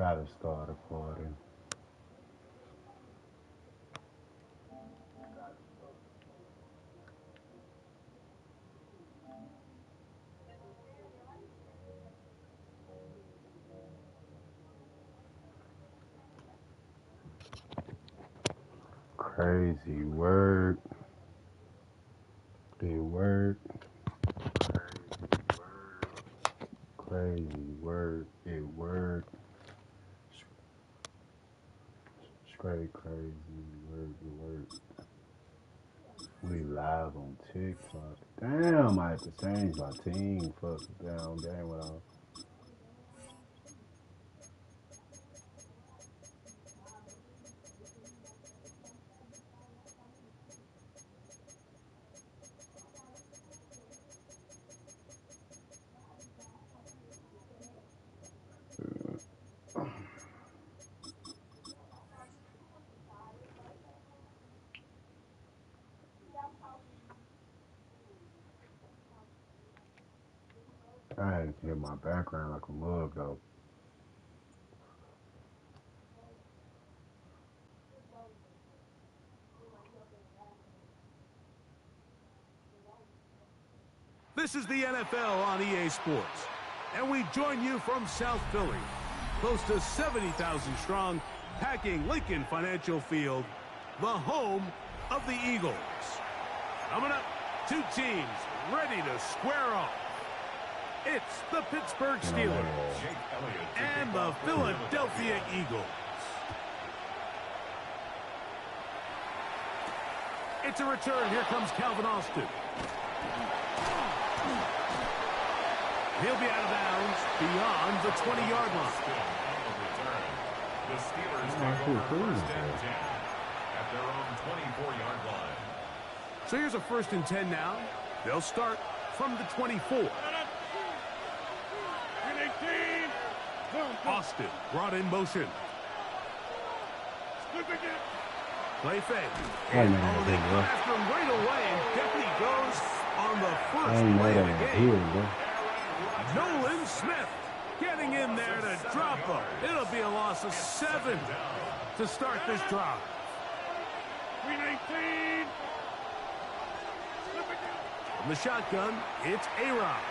Gotta start recording. Crazy work. It work. Crazy work. It work. Straight crazy work. It work. We live on TikTok. Damn, I have to change my team. Fuck down. Damn, what else? I had to hear my background like a mug though. This is the NFL on EA Sports, and we join you from South Philly, close to 70,000 strong, packing Lincoln Financial Field, the home of the Eagles. Coming up, two teams ready to square off. It's the Pittsburgh Steelers and the Philadelphia Eagles. It's a return. Here comes Calvin Austin. He'll be out of bounds beyond the 20-yard line. The Steelers take over first and 10 at their own 24-yard line. So here's a 1st and 10 now. They'll start from the 24. Austin brought in motion. Play fake. And they come after him right away, and Deputy goes on the first play of the game. Nolan Smith getting in there to drop him. It'll be a loss of 7 to start this drive. 319. From the shotgun, it's A-Rod.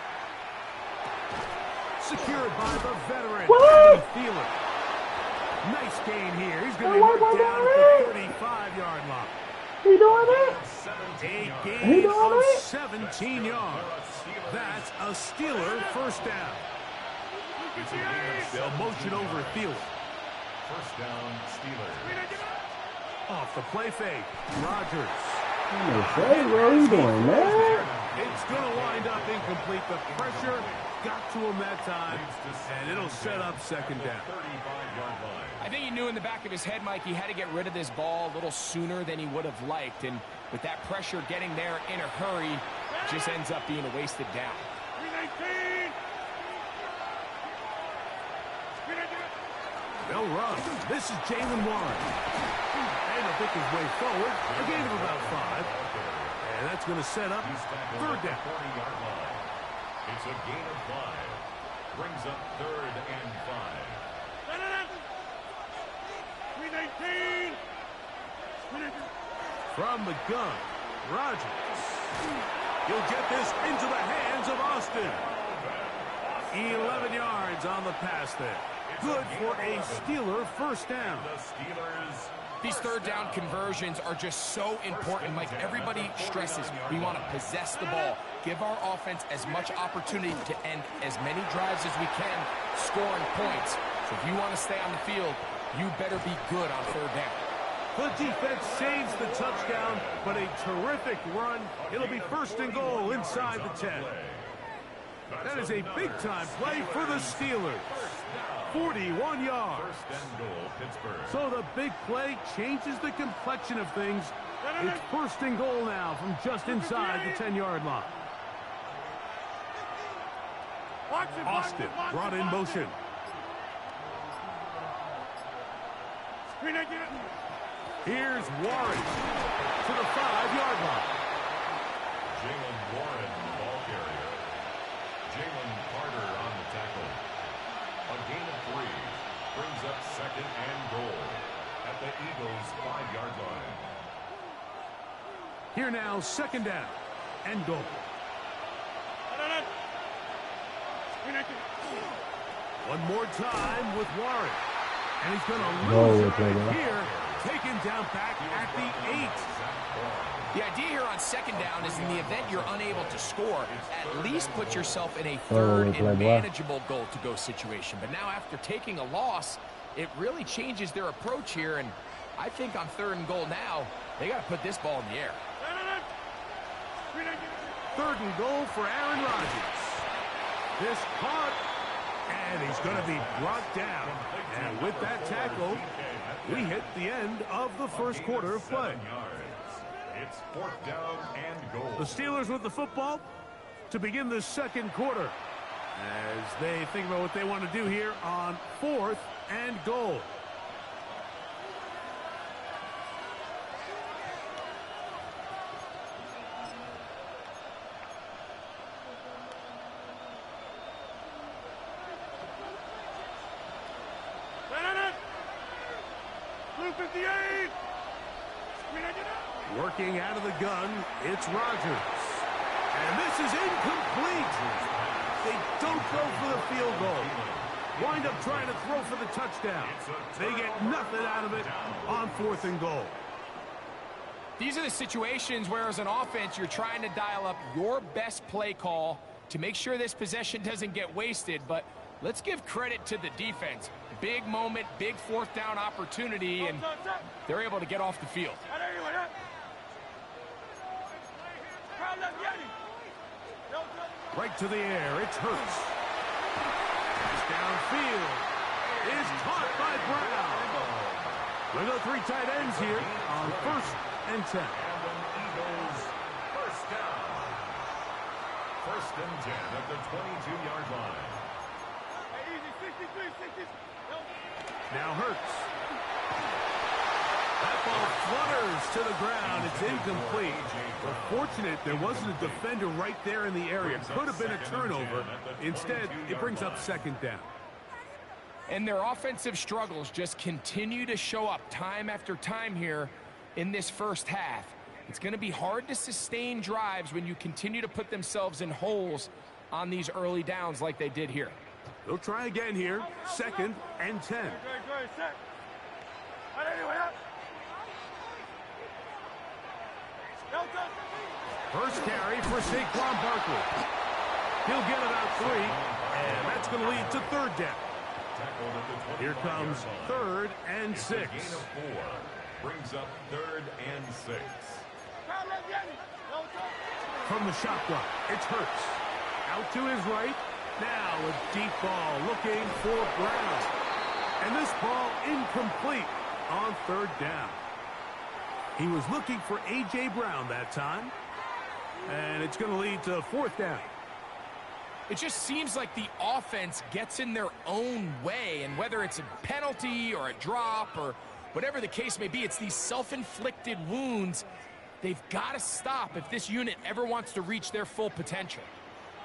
Secured by the veteran, Thielen. Nice gain here. He's going to be worked down at the 35-yard line. He doing it? A gain of 17 yards. That's a Steeler first down. They'll motion over Thielen. First down, Steelers. Off the play fake, Rodgers. What are you doing, man? It's going to wind up incomplete. The pressure got to him that time, and it'll set up second down. 35-yard line. I think he knew in the back of his head, Mike, he had to get rid of this ball a little sooner than he would have liked. And with that pressure getting there in a hurry, it just ends up being a wasted down. They'll run. This is Jalen Warren. And he'll pick his way forward. A gain of about 5. And that's going to set up third down. 40-yard line. It's a gain of 5. Brings up 3rd and 5. 319. From the gun, Rodgers. He'll get this into the hands of Austin. 11 yards on the pass there. Good for a Steeler first down. The Steelers. These third down conversions are just so important, Mike. Everybody stresses we want to possess the ball, give our offense as much opportunity to end as many drives as we can, scoring points. So if you want to stay on the field, you better be good on third down. The defense saves the touchdown, but a terrific run. It'll be 1st and goal inside the 10. That is a big-time play for the Steelers. 41 yards. First and goal, Pittsburgh. So the big play changes the complexion of things. It's 1st and goal now from just inside the 10-yard line. Austin brought in motion. Here's Warren to the 5-yard line. Jalen Warren, the ball carrier. Jalen Carter on the tackle. A gain of 3. Brings up second and goal at the Eagles' 5-yard line. Here now, second down and goal. One more time with Warren. And he's going to lose it right here. Taken down back at the 8. The idea here on second down is in the event you're unable to score, at least put yourself in a third and manageable goal-to-go situation. But now after taking a loss, it really changes their approach here. And I think on third and goal now, they got to put this ball in the air. Third and goal for Aaron Rodgers. This caught, and he's going to be brought down. And with that tackle, we hit the end of the first quarter of play. It's fourth down and goal. The Steelers with the football to begin the second quarter as they think about what they want to do here on fourth and goal. Working out of the gun, it's Rodgers. And this is incomplete. They don't go for the field goal. Wind up trying to throw for the touchdown. They get nothing out of it on fourth and goal. These are the situations where as an offense you're trying to dial up your best play call to make sure this possession doesn't get wasted. But let's give credit to the defense. Big moment, big fourth down opportunity, and they're able to get off the field. Right to the air, it's Hurts. Downfield is caught by Brown. We go 3 tight ends here on first and 10. And the Eagles first down. First and 10 at the 22-yard line. Now Hurts. That ball flutters to the ground. It's incomplete. But fortunate there wasn't a defender right there in the area. Could have been a turnover. Instead, it brings up second down. And their offensive struggles just continue to show up time after time here in this first half. It's going to be hard to sustain drives when you continue to put themselves in holes on these early downs like they did here. They'll try again here. Second and 10. First carry for Saquon Barkley. He'll get about 3, and that's going to lead to third down. Here comes third and 6. Gain of 4 brings up third and 6. From the shotgun, it's Hurts. Out to his right. Now a deep ball looking for Brown. And this ball incomplete on third down. He was looking for A.J. Brown that time. And it's going to lead to fourth down. It just seems like the offense gets in their own way, and whether it's a penalty or a drop or whatever the case may be, it's these self-inflicted wounds they've got to stop if this unit ever wants to reach their full potential.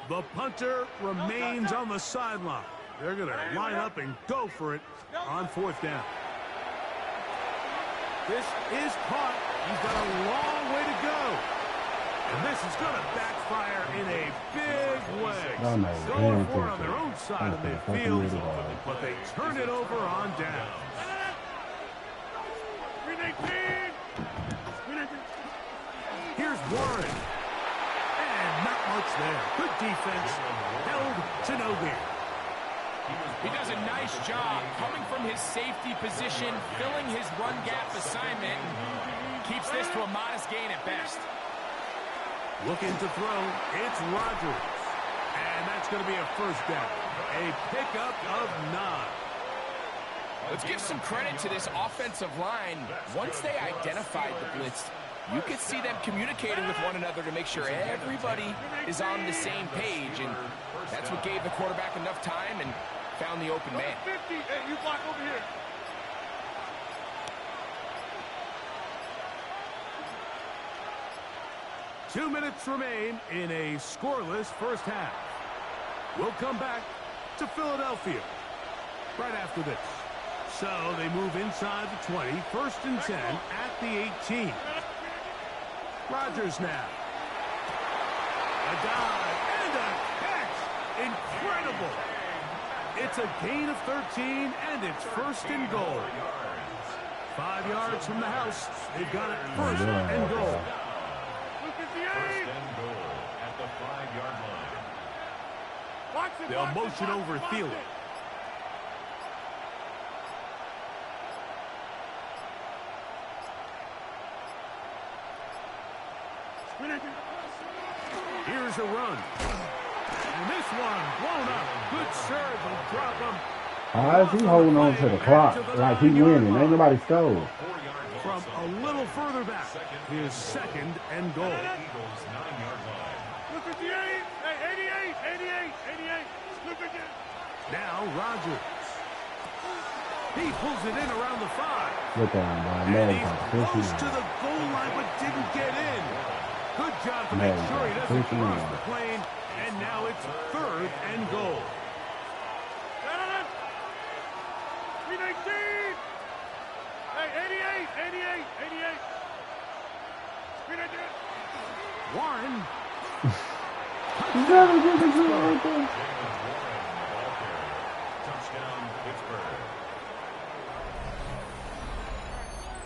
The punter remains on the sideline. They're going to line up and go for it on fourth down. This is caught. He's got a long way to go. And this is going to backfire in a big way. Going for it on their own side of midfield, but they turn it over on down. Here's Warren. And not much there. Good defense. Held to no gain. He does a nice job coming from his safety position, filling his run gap assignment, and keeps this to a modest gain at best. Looking to throw, it's Rodgers. And that's going to be a first down. A pickup of 9. Let's give some credit to this offensive line. Once they identified the blitz, you could see them communicating with one another to make sure everybody is on the same page. And that's what gave the quarterback enough time and found the open man. Hey, you block over here. 2 minutes remain in a scoreless first half. We'll come back to Philadelphia right after this. So they move inside the 20, 1st and 10 at the 18. Rodgers now. A dive and a catch. Incredible. It's a gain of 13, and it's 1st and goal. 5 yards from the house. They've got it 1st and goal. First and goal at the 5-yard line. They'll motion over Thielen. Here's a run. And this one blown up. Good serve and drop him. How is he holding on to the clock like he winning? Ain't nobody scored. From a little further back, his 2nd and goal. Eagles 9-yard line. Look at the 88. Look at that. Now Rodgers. He pulls it in around the 5. Look at him, And man. he's close to the goal line, but didn't get in. Good job to make sure he doesn't cross the plane. And now it's 3rd and goal. 319. Hey, 88. Warren. He's never getting to it right there. Touchdown, Pittsburgh.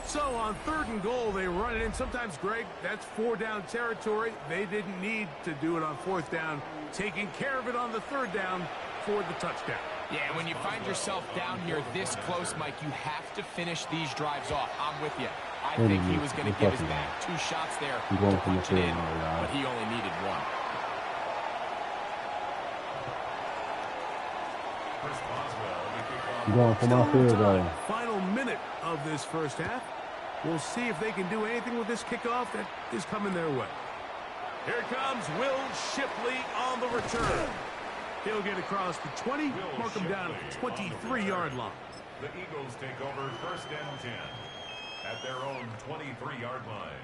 So on 3rd and goal, they run it in. Sometimes, Greg, that's 4-down territory. They didn't need to do it on 4th down. Taking care of it on the 3rd down for the touchdown. Yeah, when you find yourself down here this close, Mike, you have to finish these drives off. I'm with you. I think he was going to give his back 2 shots there to punch it in, but he only needed 1. Chris Boswell, the kickoff. I'm going for my field goal. Final minute of this 1st half. We'll see if they can do anything with this kickoff that is coming their way. Here comes Will Shipley on the return. He'll get across the 20, mark him down at the 23-yard line. The Eagles take over 1st and 10 at their own 23-yard line.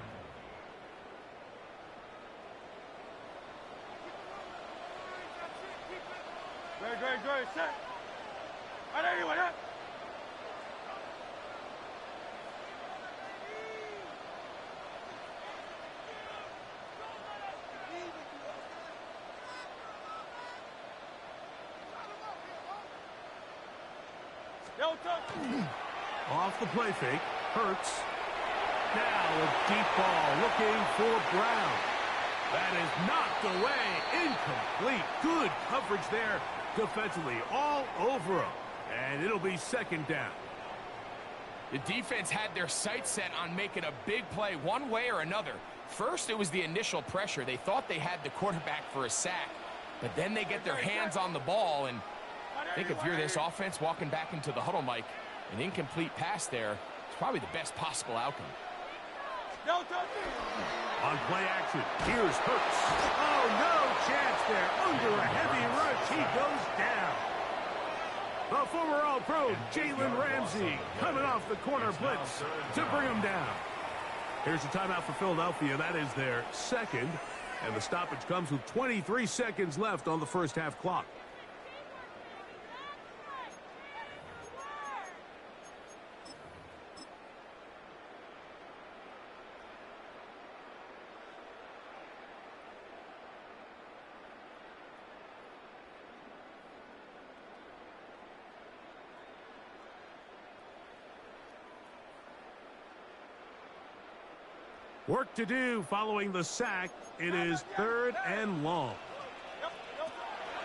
Good. Set. Anyway, that. Off the play fake. Hurts. Now a deep ball looking for Brown. That is knocked away. Incomplete. Good coverage there defensively. All over him. And it'll be 2nd down. The defense had their sights set on making a big play one way or another. First, it was the initial pressure. They thought they had the quarterback for a sack. But then they get their hands on the ball. And I think if you're this offense walking back into the huddle, Mike, an incomplete pass there is probably the best possible outcome. On play action, here's Hurts. Oh, no chance there. Under a heavy rush, he goes down. The former All-Pro, Jalen Ramsey, coming off the corner blitz to bring him down. Here's a timeout for Philadelphia. That is their 2nd. And the stoppage comes with 23 seconds left on the 1st half clock. Work to do following the sack. It is 3rd and long.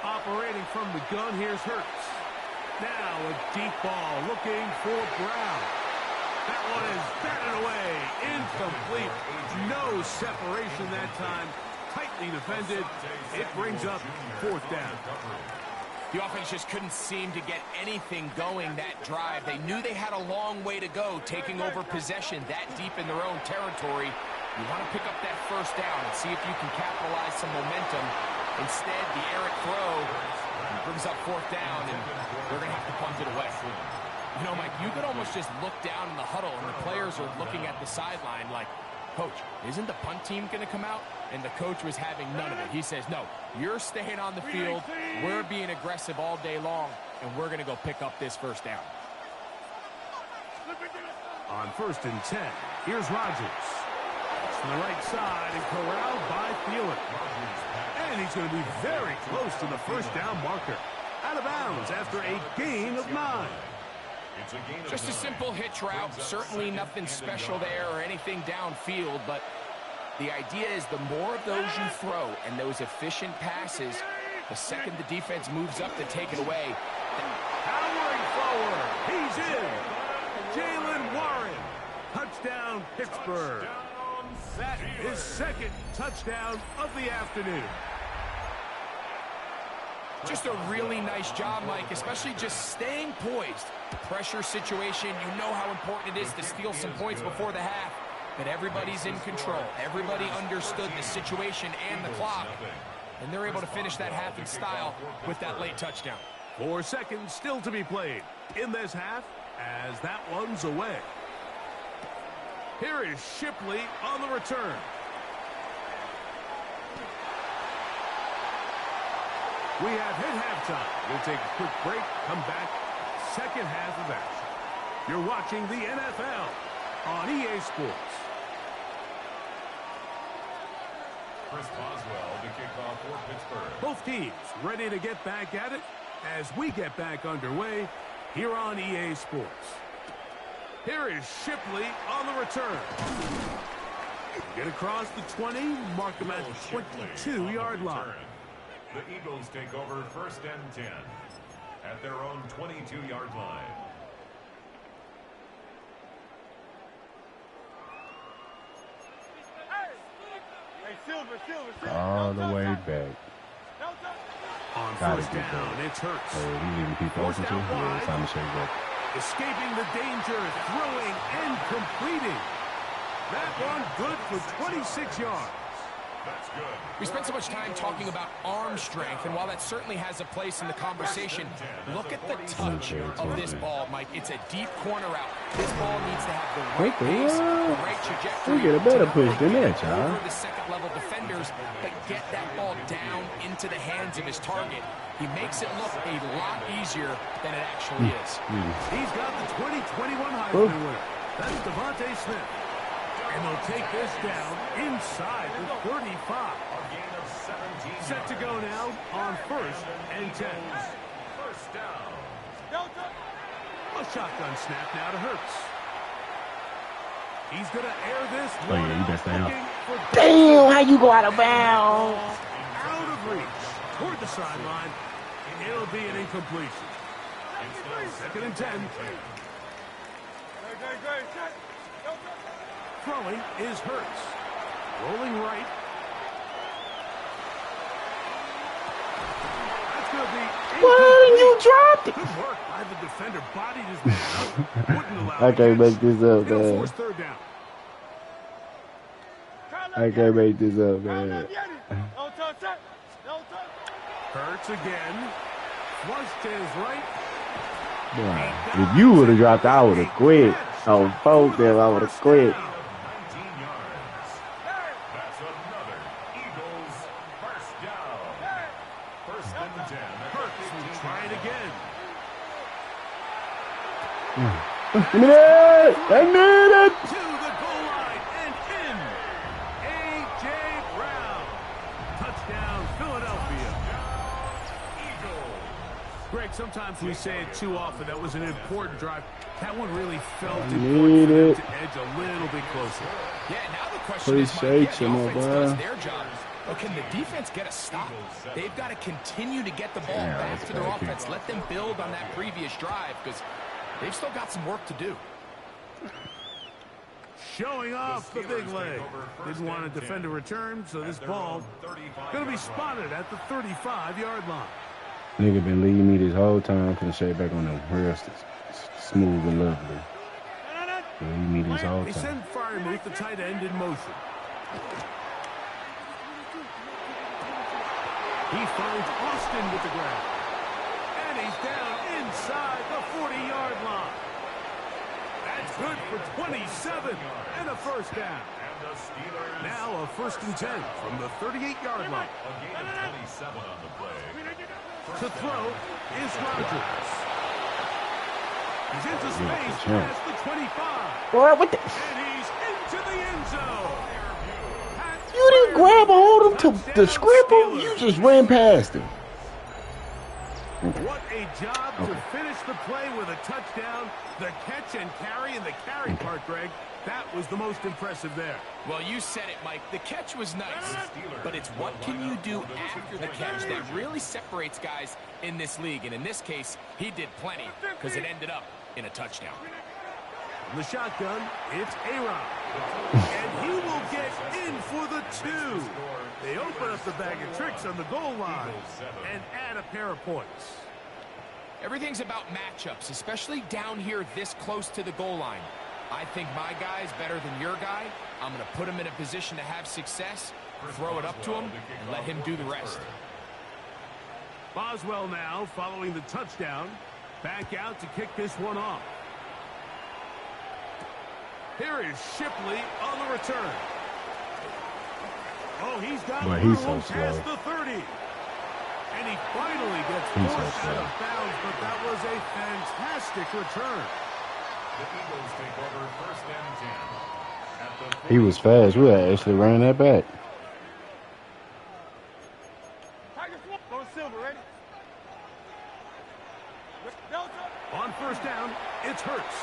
Operating from the gun, here's Hurts. Now a deep ball looking for Brown. That one is batted away. Incomplete. No separation that time. Tightly defended. It brings up 4th down. The offense just couldn't seem to get anything going that drive. They knew they had a long way to go, taking over possession that deep in their own territory. You want to pick up that 1st down and see if you can capitalize some momentum. Instead, the errant throw brings up 4th down, and they're going to have to punt it away. You know, Mike, you could almost just look down in the huddle, and the players are looking at the sideline like, Coach, isn't the punt team going to come out? And the coach was having none of it. He says, no, you're staying on the field. We're being aggressive all day long, and we're going to go pick up this 1st down. On 1st and 10, here's Rodgers. From the right side and corralled by Thielen. And he's going to be very close to the first down marker. Out of bounds after a gain of 9. Just a simple hitch route. Certainly nothing special there or anything downfield, but the idea is the more of those you throw and those efficient passes, the second the defense moves up to take it away. Powering forward. He's in. Jalen Warren. Touchdown, Pittsburgh. That is second touchdown of the afternoon. Just a really nice job, Mike, especially just staying poised. Pressure situation, you know how important it is to steal some points before the half. But everybody's in control. Everybody understood the situation and the clock. And they're able to finish that half in style with that late touchdown. 4 seconds still to be played in this half as that one's away. Here is Shipley on the return. We have hit halftime. We'll take a quick break, come back, second half of action. You're watching the NFL on EA Sports. Chris Boswell to kick off for Pittsburgh. Both teams ready to get back at it as we get back underway here on EA Sports. Here is Shipley on the return. Get across the 20, mark him at the 22-yard line. The Eagles take over 1st and 10 at their own 22-yard line. Hey, Silver. All the way back. On Gotta 1st get down, that. it's Hurts. Hey, you leaving people open too? Yeah, it's time to shake that. Escaping the danger, throwing and completing. That one good for 26 yards. That's good. We spent so much time talking about arm strength, and while that certainly has a place in the conversation, look at the touch of this ball, Mike. It's a deep corner out. This ball needs to have the right pace, the right trajectory. We get a better push than that, y'all. Over the second-level defenders, but get that ball down into the hands of his target. He makes it look a lot easier than it actually is. He's got the 2021 Heisman winner. That's Devontae Smith. And they'll take this down inside the 35. Set to go now on 1st and 10. First down. A shotgun snap now to Hurts. He's going to air this Oh, one yeah, you better stay out. looking for Damn, how you go out of bounds? out of reach toward the sideline. It'll be an incompletion. 2nd and 10. Throwing is Hurts. Rolling right. That's going to be What? You dropped it. good work by the defender. Bodied his man up. Wouldn't allow I can't make this up, It'll man. force 3rd down. I can't make this up, man. Hurts again. Flushed to his right. Boy, if you would have dropped, I would have quit. On both them, I would have quit. 19 yards. That's another Eagles first down. 1st and 10. Hurts will try it again. Give me that! I need it! To the goal line and in. A.J. Brown. Touchdown, Philadelphia. Eagles. Greg, sometimes we say it too often. That was an important drive. That one really felt I important need for them it. to edge a little bit closer. Yeah, now the question Please is, Mike, shake the some, offense boy. does their job, but can the defense get a stop? They've got to continue to get the ball Yeah, back that's to their bad, offense. Let them build on that previous drive because they've still got some work to do. Showing off the big leg. Didn't want to defend a return, so this ball going to be spotted at the 35-yard line. Nigga been leading me this whole time. Finna shake back on them real smooth and lovely. Leading me this whole They time. send Freiermuth, the tight end, in motion. He finds Austin with the grab. And he's down inside the 40-yard line. That's good for 27 and a first down. Now a 1st and 10 from the 38-yard line. A gain of 27 on the play. To throw is Rodgers. He's into space past the 25. Boy, what the? And he's into the end zone. You didn't grab a hold of him to scribble. You just ran past him. What a job to finish the play with a touchdown. The catch and carry, and the carry part, Greg, that was the most impressive there. Well, you said it, Mike. The catch was nice, but it's what can you do after the catch that really separates guys in this league. And in this case, he did plenty because it ended up in a touchdown. In the shotgun, it's A-Rod. And he will get in for the 2. They open up the bag of tricks on the goal line and add a pair of points. Everything's about matchups, especially down here this close to the goal line. I think my guy is better than your guy. I'm going to put him in a position to have success, throw it up to him, and let him do the rest. Boswell now, following the touchdown, back out to kick this one off. Here is Shipley on the return. Oh, he's got He's so past slow. the 30. And he finally gets forced out of bounds, but that was a fantastic return. The Eagles take over 1st and 10. At the He was fast. We actually ran that back. Go Silver, ready? On 1st down, it's Hurts.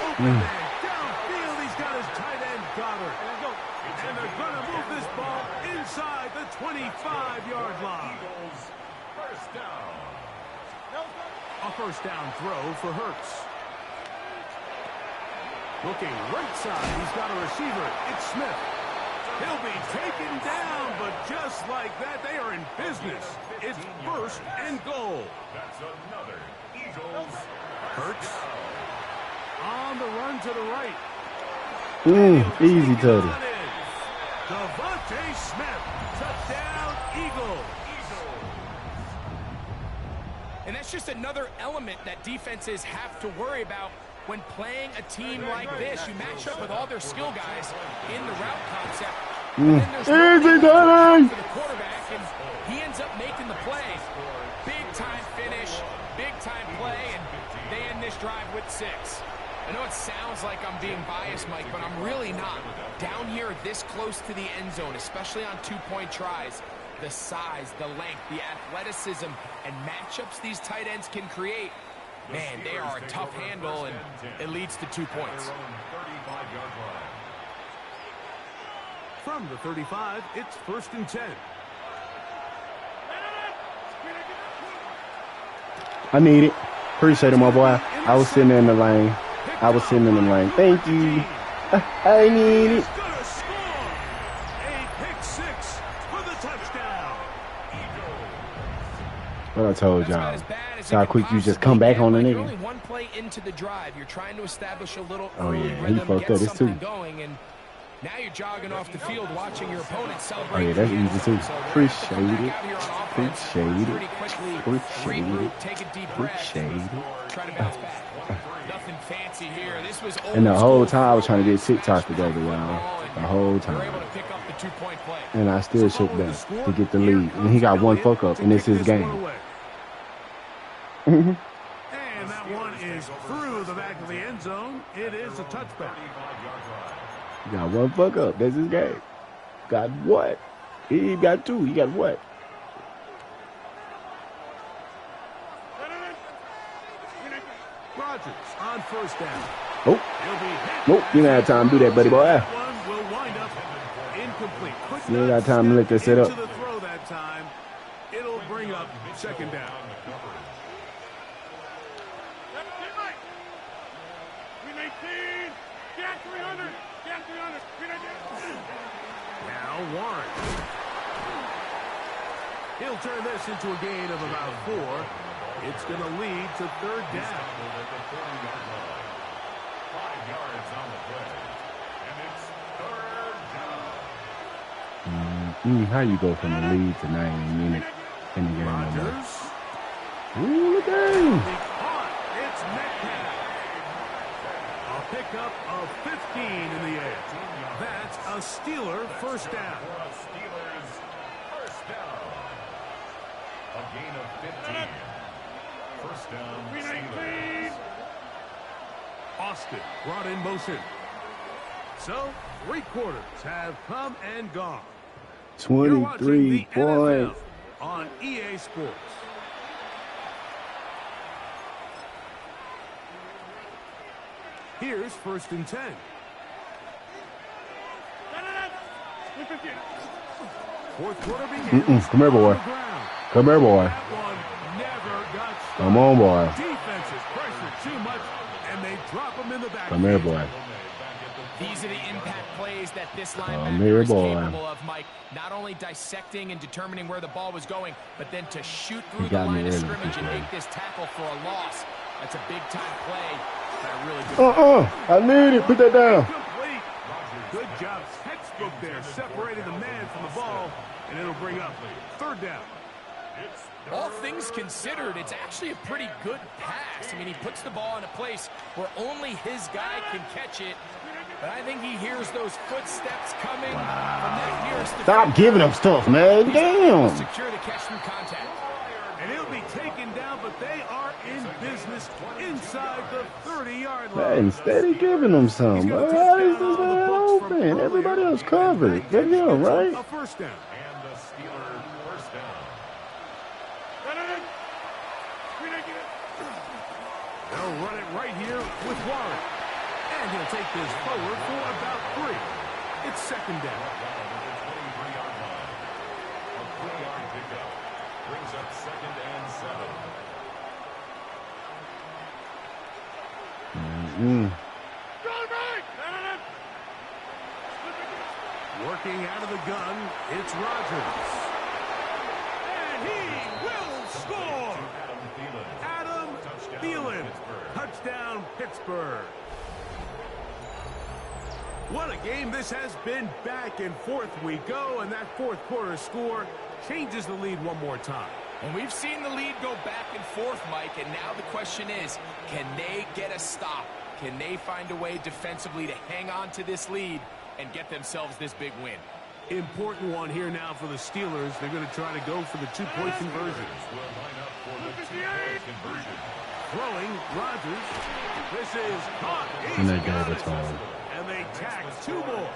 Open man downfield. He's got his tight end Goddard. And they're going to move this ball inside the 25-yard line. Eagles, 1st down. A 1st down throw for Hurts. Looking right side, he's got a receiver. It's Smith. He'll be taken down, but just like that, they are in business. It's 1st and goal. That's another Eagles. Hurts on the run to the right. Easy tutty. Devontae Smith, touchdown, Eagles. And that's just another element that defenses have to worry about when playing a team like this. You match up with all their skill guys in the route concept. And then there's Easy tutty. for the quarterback, and he ends up making the play. Big-time finish, big-time play, and they end this drive with 6. I know it sounds like I'm being biased, Mike, but I'm really not. Down here this close to the end zone, especially on 2-point tries, the size, the length, the athleticism, and matchups these tight ends can create, man, they are a tough handle, and it leads to 2 points. From the 35, it's 1st and 10. I need it. Appreciate it, my boy. I was sitting in the lane. Thank you. I need it. He's going to score a pick 6 for the touchdown. What I told y'all. So how quick you just come back on the You're nigga. only one play into the drive. You're trying to establish a little Oh, early yeah, he rhythm, fucked get up. It's something two. going, and now you're jogging off the field watching your opponent Oh, celebrate. yeah, that's the easy, end too. zone. So they're Appreciate able to come it. back out here on offense, Appreciate pretty it. quickly, Appreciate regroup, it. take a deep breath, Appreciate it. try to bounce back. Nothing fancy here. This was old And the whole school time I was trying to get smash TikTok mouth together, football, y'all. and The whole they were time. able to pick up the 2-point play. And I still shook back to get the lead. And he got one fuck up, and it's his game. And that one is through the back of the end zone. It is a touchback. He got one fuck up. That's his game. Got what? He got 2. He got what? Rodgers on 1st down. Oh, He'll be hit. nope. You ain't have time to do that, buddy boy. That one will wind up incomplete. Could You ain't not got time to let that step set up. into the throw that time. It'll bring up 2nd down. Now Warren. He'll turn this into a gain of about 4. It's going to lead to 3rd down. 5 yards on the play. And it's 3rd down. How you go from the lead to 9 minutes in the game? Rodgers. Ooh, look at him. He caught. It's Metcalf. A pickup of 15 in the air. That's a Steeler 1st down. For a Steelers 1st down. A gain of 15. 1st First down, Steelers. Austin brought in motion. So, 3 quarters have come and gone. You're watching 23 the points. NFL on EA Sports. Here's 1st and 10. Fourth quarter begins. Come here, boy. On the ground. Come here, boy. That one never got started. Come on, boy. Defenses pressure too much, and they drop him in the back. Come here, boy. These are the impact plays that this Come linebacker here, is boy. capable of, Mike. Not only dissecting and determining where the ball was going, but then to shoot through the got me line of early, scrimmage and TJ. make this tackle for a loss. That's a big-time play. But a really good I need it. Put that down. Complete. Good job. Textbook there, separating the man from the ball, and it'll bring up 3rd down. All things considered, it's actually a pretty good pass. I mean, he puts the ball in a place where only his guy can catch it. But I think he hears those footsteps coming from that nearest Stop giving him stuff, man. Damn. Secure the catch through contact. And he'll be taken down, but they are in business inside the 30-yard line. Man, steady giving him some. How is this man open? Everybody else covered. Good him, right? A 1st down. And the Steelers first down. They'll run it right here with Warren. And he'll take this forward for about 3. It's 2nd down. A 3-yard pickup brings up 2nd and 7. Working out of the gun, it's Rodgers. And he will score! Adam Thielen. Touchdown, Pittsburgh. What a game this has been. Back and forth we go, and that 4th quarter score changes the lead one more time. And we've seen the lead go back and forth, Mike, and now the question is, can they get a stop? Can they find a way defensively to hang on to this lead and get themselves this big win? Important one here now for the Steelers. They're going to try to go for the 2-point conversion. Will line up for the 2-point conversion. Throwing, Rodgers. This is caught. And they gave it to him. And they tack 2 more.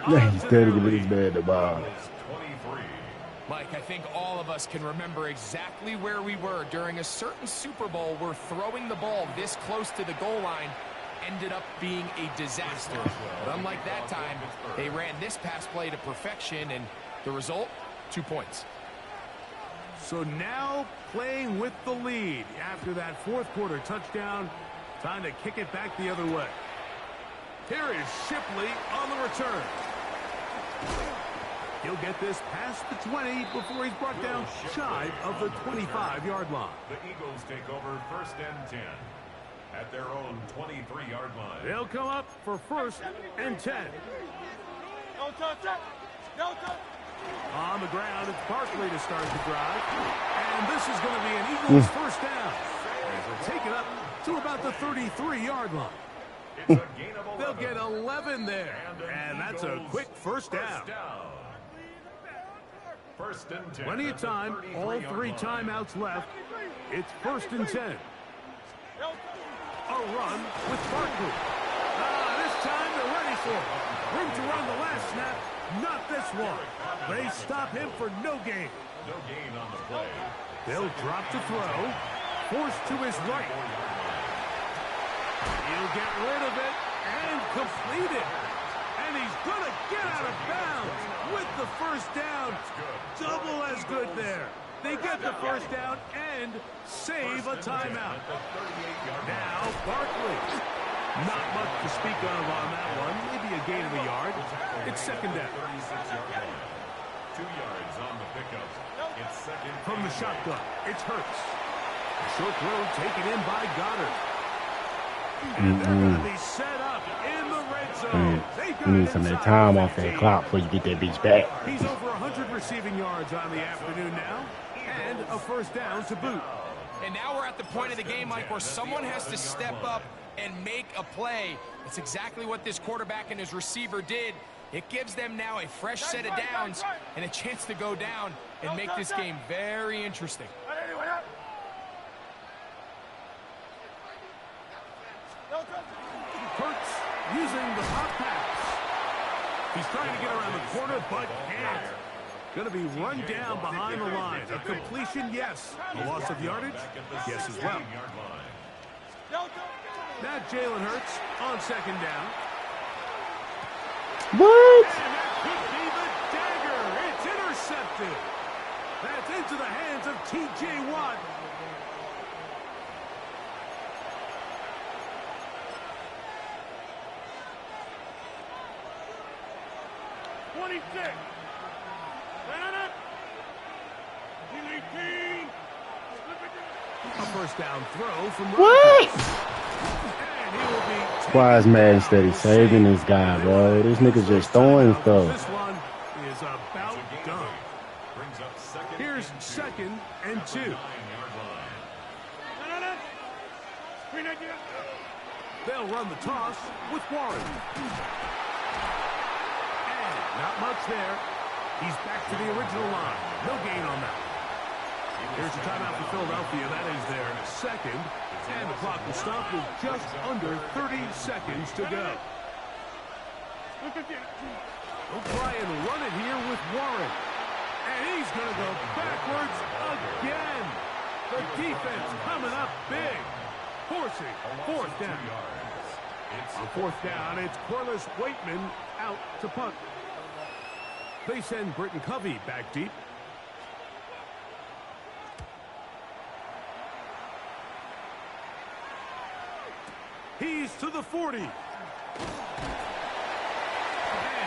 Yeah, he's steady giving this man the ball. 23. Mike, I think all of us can remember exactly where we were during a certain Super Bowl where throwing the ball this close to the goal line ended up being a disaster. But unlike that time, they ran this pass play to perfection, and the result, 2 points. So now playing with the lead after that 4th quarter touchdown. Time to kick it back the other way. Here is Shipley on the return. He'll get this past the 20 before he's brought down shy of the 25-yard line. The Eagles take over 1st and 10 at their own 23-yard line. They'll come up for 1st and 10. No touch. No touch. On the ground, it's Barkley to start the drive. And this is going to be an Eagles 1st down. As they'll take it up to about the 33-yard line. It's a gain of 11. They'll get 11 there. And that's a quick 1st down. 1st and 10. Plenty of time. All 3 timeouts left. It's 1st and 10. A run with Barkley. This time they're ready for it. Room to run the last snap. Not this one. They stop him for no gain. No gain on the play. They'll drop to throw. Forced to his right. He'll get rid of it and complete it. And he's going to get out of bounds with the 1st down. Double as good there. They get the 1st down and save a timeout. Now Barkley. Not much to speak of on that one. Maybe a gain of a yard. It's 2nd down. 2 yards on the pickup. It's 2nd. From the shotgun, it's Hurts. A short throw taken in by Goddard. And they're going to be set up in the red zone. You need some of that time off that clock before you get that bitch back. He's over 100 receiving yards on the afternoon now. And a 1st down to boot. And now we're at the point of the game, Mike, where someone has to step up and make a play. That's exactly what this quarterback and his receiver did. It gives them now a fresh set of downs and a chance to go down and make this game very interesting. using the pop pass. He's trying to get around the corner, but can't. Going to be run down behind the line. A completion, yes. A loss of yardage, yes as well. Now Jalen Hurts on second down. What? And that could be the dagger. It's intercepted. That's into the hands of T.J. Watt. A first down throw from What? And he will be Why is Madden steady saving this guy, bro? This nigga's just throwing stuff. This one is about done. Here's second and 2. They'll run the toss with Warren. And not much there. He's back to the original line. No gain on that. Here's a timeout for Philadelphia. That is their second. And the clock will stop with just under 30 seconds to go. They'll try and run it here with Warren. And he's going to go backwards again. The defense coming up big. Forcing fourth down. On fourth down, it's Corliss Waitman out to punt. They send Britton Covey back deep. He's to the 40. And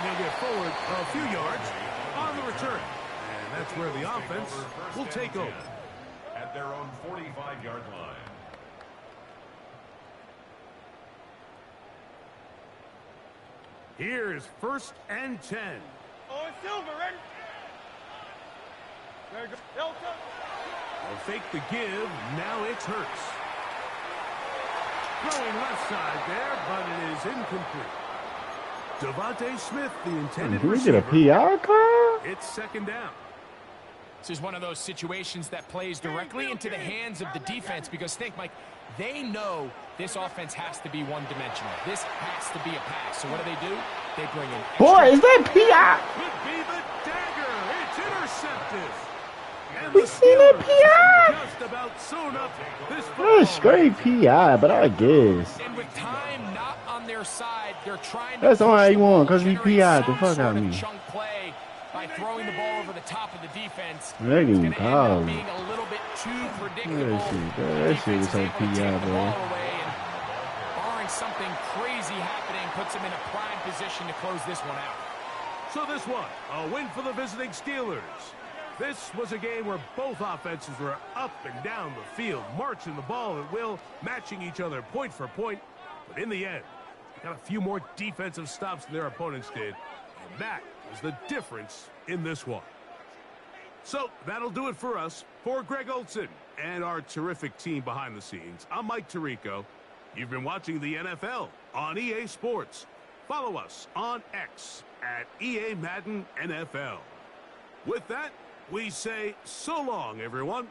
he'll get forward a few yards on the return. And that's where the offense will take over. At their own 45-yard line. Here's first and 10. Oh, it's Silver, ready? There you go. Delta. They'll fake the give. Now it's Hurts. Throwing left side there, but it is incomplete. Devontae Smith, the intended Can we get receiver. a PI call? It's second down. This is one of those situations that plays directly into the hands of the defense because think, Mike, they know this offense has to be one-dimensional. This has to be a pass. So what do? They bring in extra. Boy, is that PI? Could be the dagger. It's intercepted. And We the seen that Steelers PI. just about sewn up this That's football straight game. PI, but I guess. And with time not on their side, they're trying That's to all push I the want, ball, 'cause we generate PI'd the some fuck sort out of of me. chunk play by throwing the ball over the top of the defense. They It's didn't going to end call up it. being a little bit too predictable. That shit was so Defense is able to PI, take the bro. ball away, and barring something crazy happening, puts them in a prime position to close this one out. So this one, a win for the visiting Steelers. This was a game where both offenses were up and down the field, marching the ball at will, matching each other point for point. But in the end, they got a few more defensive stops than their opponents did. And that was the difference in this one. So that'll do it for us. For Greg Olson and our terrific team behind the scenes, I'm Mike Tirico. You've been watching the NFL on EA Sports. Follow us on X at EA Madden NFL. With that, we say so long, everyone.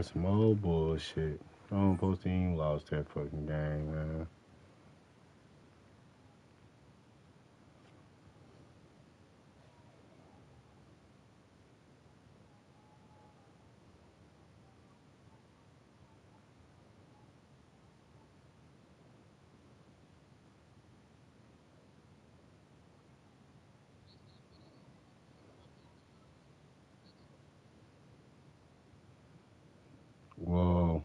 That's some old bullshit. Don't post team lost that fucking game, man. Whoa.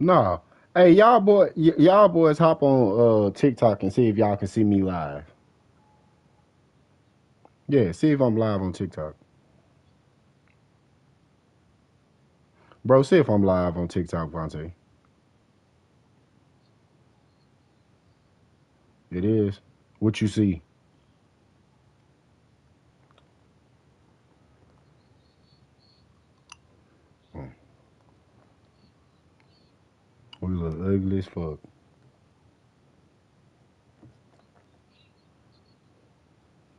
Nah. Hey, y'all boys hop on TikTok and see if y'all can see me live. Yeah, see if I'm live on TikTok. Bro, see if I'm live on TikTok, Vontae. It is. What you see? Hmm. We look ugly as fuck.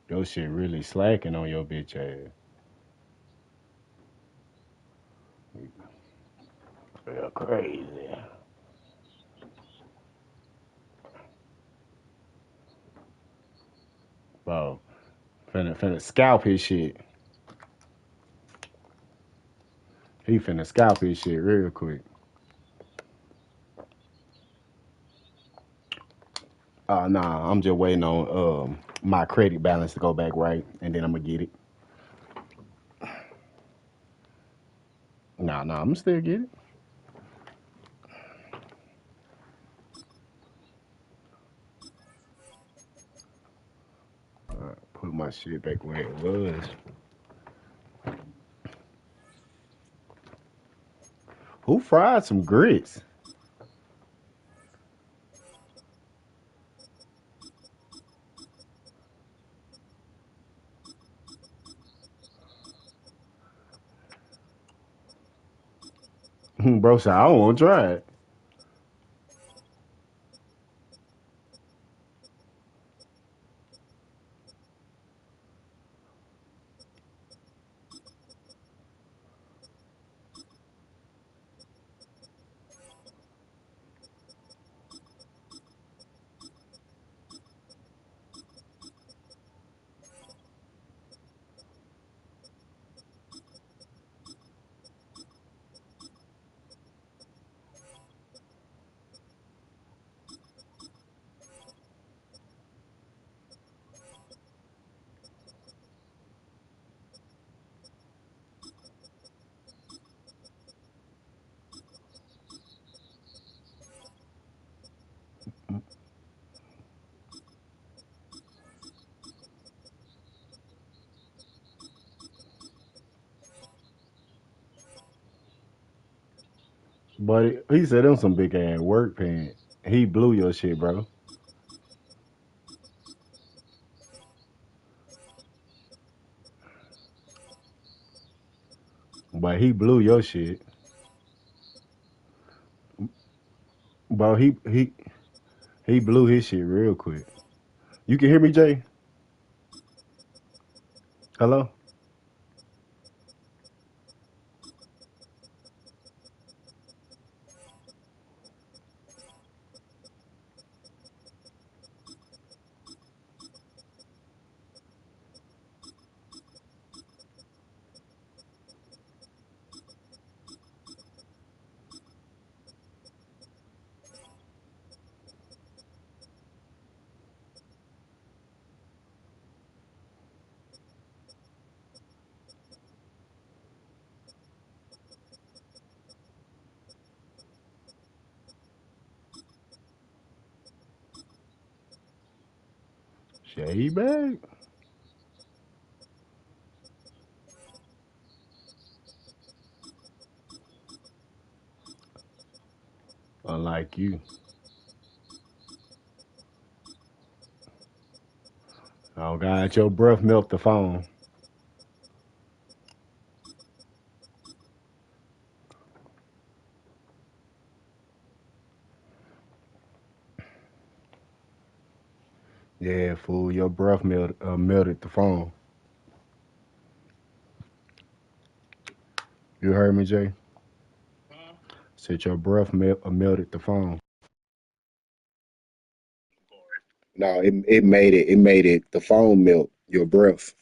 Your shit really slacking on your bitch ass. Real crazy. Bro, finna scalp his shit. He finna scalp his shit real quick. Nah, I'm just waiting on my credit balance to go back right, and then I'm gonna get it. Nah, I'm gonna still get it. Put my shit back where it was. Who fried some grits? Bro said, I don't want to try it. But he said them some big ass work pants. He blew your shit, bro. But he blew your shit. Bro, he blew his shit real quick. You can hear me, Jay? Hello? Shit, he back. Unlike you. Oh God, your breath melt the phone. Yeah, fool, your breath melted the phone. You heard me, Jay? Said your breath melted the phone. No, it made it the phone melt your breath.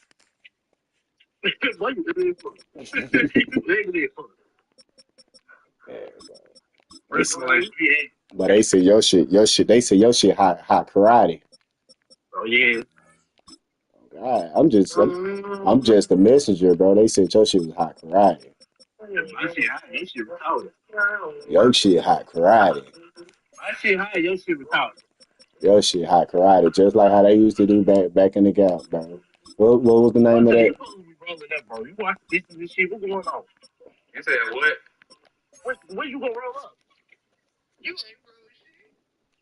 But they say your shit, they say your shit hot karate. Oh yeah. God, I'm just a messenger, bro. They said your shit was hot karate. My shit hot. Your shit retarded. Your shit hot karate. My shit hot. Your shit retarded. Your shit hot karate, just like how they used to do back in the gap, bro. What was the name of that? You supposed to be rolling up, bro. You watch this and this shit. What's going on? You said what? Where you gonna roll up?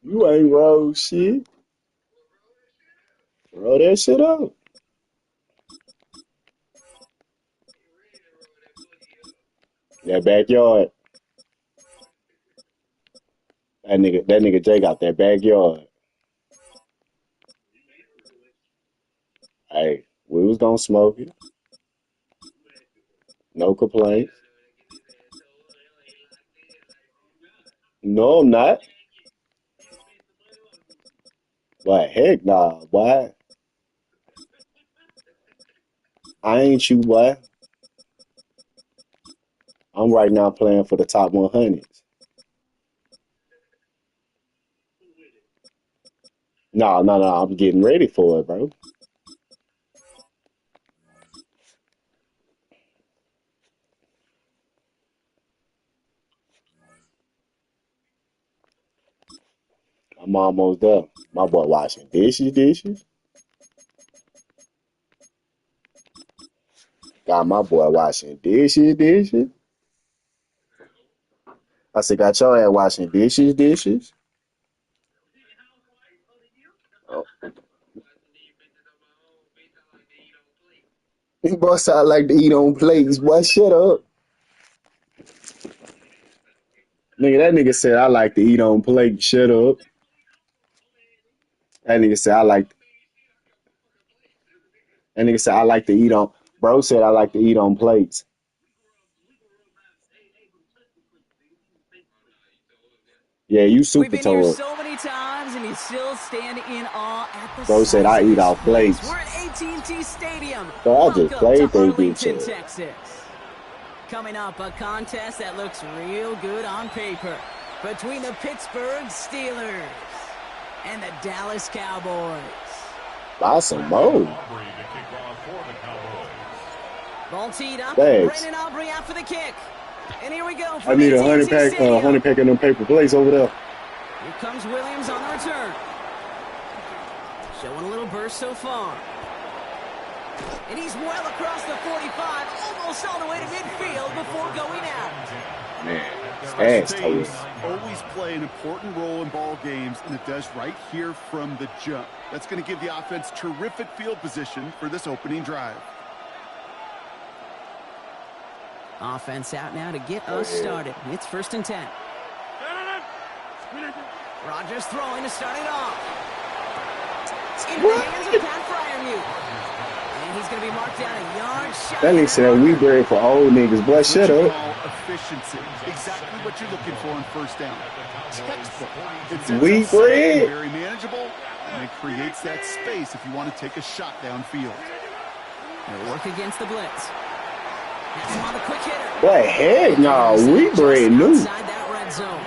You ain't roll shit. Roll that shit up. That backyard. That nigga Jay got that backyard. Hey, we was gonna smoke it. No complaints. No, I'm not. But heck nah, boy. I ain't you, boy. I'm right now playing for the top 100s. No, I'm getting ready for it, bro. I'm almost there. My boy washing dishes. Got my boy washing dishes. I said, got your ass washing dishes. Oh. Boy, I like to eat on plates. Boy, shut up. Nigga, that nigga said I like to eat on plates. Shut up. That nigga said I like to eat on. Bro said I like to eat on plates. Yeah, you super We've been here tall. so many times, and you still stand in awe at the Bro said size I of eat this off place. plates. We're at AT&T Stadium. So I just Welcome played to they Arlington, bitch ass. Texas. Coming up, a contest that looks real good on paper between the Pittsburgh Steelers and the Dallas Cowboys. Buy some more. Ball teed up. Thanks. Brandon Aubrey out for the kick. And here we go I from need a AT&T Stadium. 100 pack of them paper plates over there. Here comes Williams on the return. Showing a little burst so far. And he's well across the 45, almost all the way to midfield before going out. Man, Special ass teams toast. always play an important role in ball games, and it does right here from the jump. That's going to give the offense terrific field position for this opening drive. Offense out now to get us started. It's 1st and 10. Rodgers throwing to start it off. Into the hands of Pat Fryermuth. And he's going to be marked down a yard shy. That nigga said we bread for old niggas. Boy, shut up. Efficiency. Exactly what you're looking for on first down. Textbook. It's Wheat bread. very manageable, and it creates that space if you want to take a shot downfield. They'll work against the blitz. That's him on the quick hitter. Boy, heck no. Wheat bread new. Outside that red zone.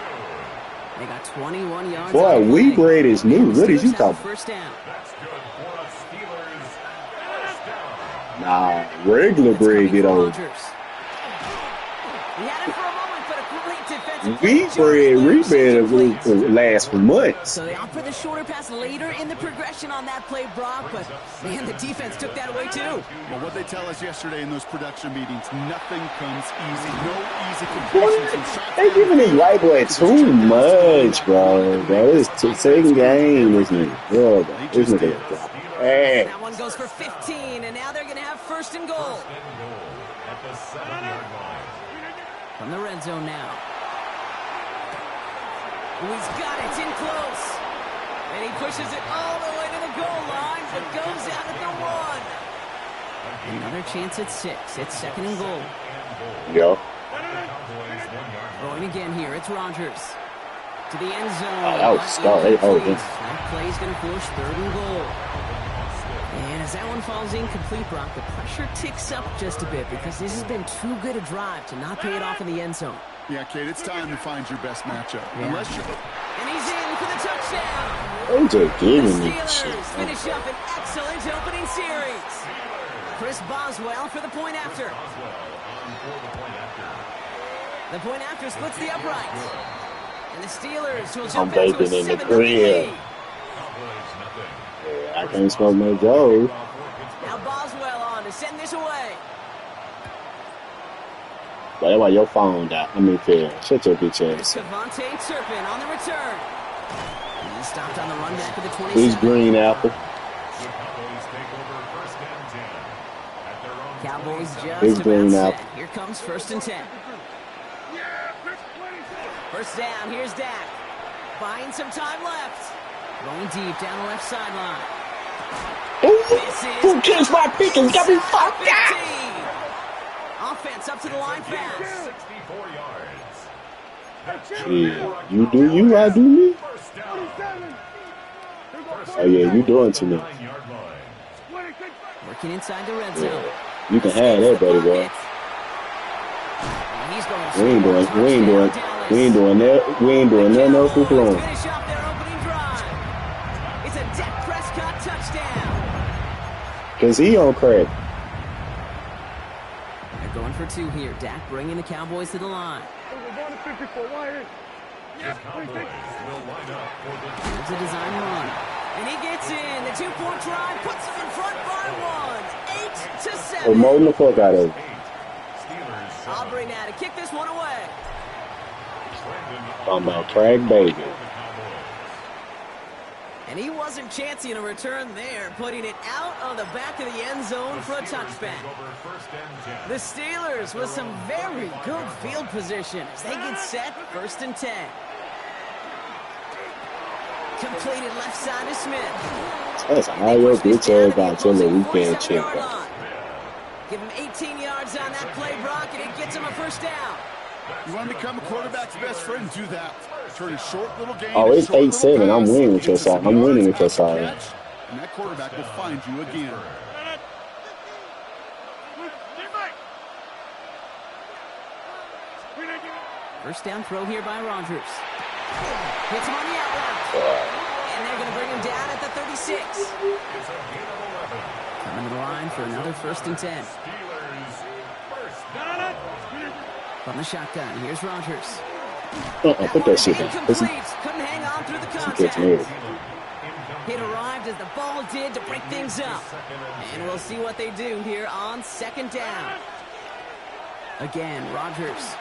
They got 21 yards. Boy, wheat bread is new. What is you talking about? First down. Nah, regular bread get old. He had it for a moment, but a great defensive Wheat bread will last for months. So they opt for the shorter pass later in the progression on that play, Brock, but man, the defense took that away too. Well, what they tell us yesterday in those production meetings, nothing comes easy. No easy completions. They giving these white boy too much, bro. It's the second game, isn't it? Bro, isn't it? Hey. That one goes for 15, and now they're going to have 1st and goal. From the red zone now. He's got it in close. And he pushes it all the way to the goal line, but goes out at the 1. Another chance at 6. It's 2nd and goal. Yo. Going again here, it's Rodgers. To the end zone. Oh, that was smart. Hey, oh, this. That play's going to force 3rd and goal. And as that one falls incomplete, Brock, the pressure ticks up just a bit because this has been too good a drive to not pay it off in the end zone. Yeah, Kate, it's time to find your best matchup. Yeah. Unless you're... And he's in for the touchdown. I'm just giving The me shit. Steelers finish up an excellent opening series. Chris Boswell for the point after. The point after splits the upright. And the Steelers will jump into a 7-0 lead. Yeah, I can't smoke no Joe. Now Boswell on to send this away. That's why your phone died. I mean, fair. Shut your bitch ass. Devontae Turpin on the return. He stopped on the run back of the 27. He's green apple. Cowboys just He's about green set. apple. Here comes 1st and 10. First down, here's Dak. Buying some time left. Going deep down the left sideline. Who kills my pickings? Got me fucked up. Offense up to the line fast. 64 yards. Yeah, you do you, I do me. Oh yeah, you doing to me. Working inside the red zone. Yeah. You can have that, buddy boy. We ain't doing nothing else with long. Finish up their opening drive. It's a Dak Prescott touchdown. Cause he on crack. They're going for 2 here. Dak bringing the Cowboys to the line. There's a design run. And he gets in. The 2-point drive puts them in front by 1. 8-7. Promoting the fuck out of it. Aubrey now to kick this one away. Talking about crack baby. And he wasn't chancing a return there, putting it out of the back of the end zone for a touchback. The Steelers with some very good field position as they get set 1st and 10. Completed left side to Smith. That's how your bitch ass got till the weekend check. Give him 18 yards on that play, Brock, and it gets him a 1st down. You want to become a quarterback's best friend, do that. Turn a short little game. Oh, it's 8-7. I'm winning with your side. I'm winning with your side. And that quarterback will find you again. First down throw here by Rodgers. Hits him on the out route. And they're going to bring him down at the 36. Coming to the line for another 1st and 10. From the shotgun, here's Rodgers. Put that shit in. Couldn't hang on through the contact. It arrived as the ball did to break things up. And we'll see what they do here on 2nd down. Again, Rodgers.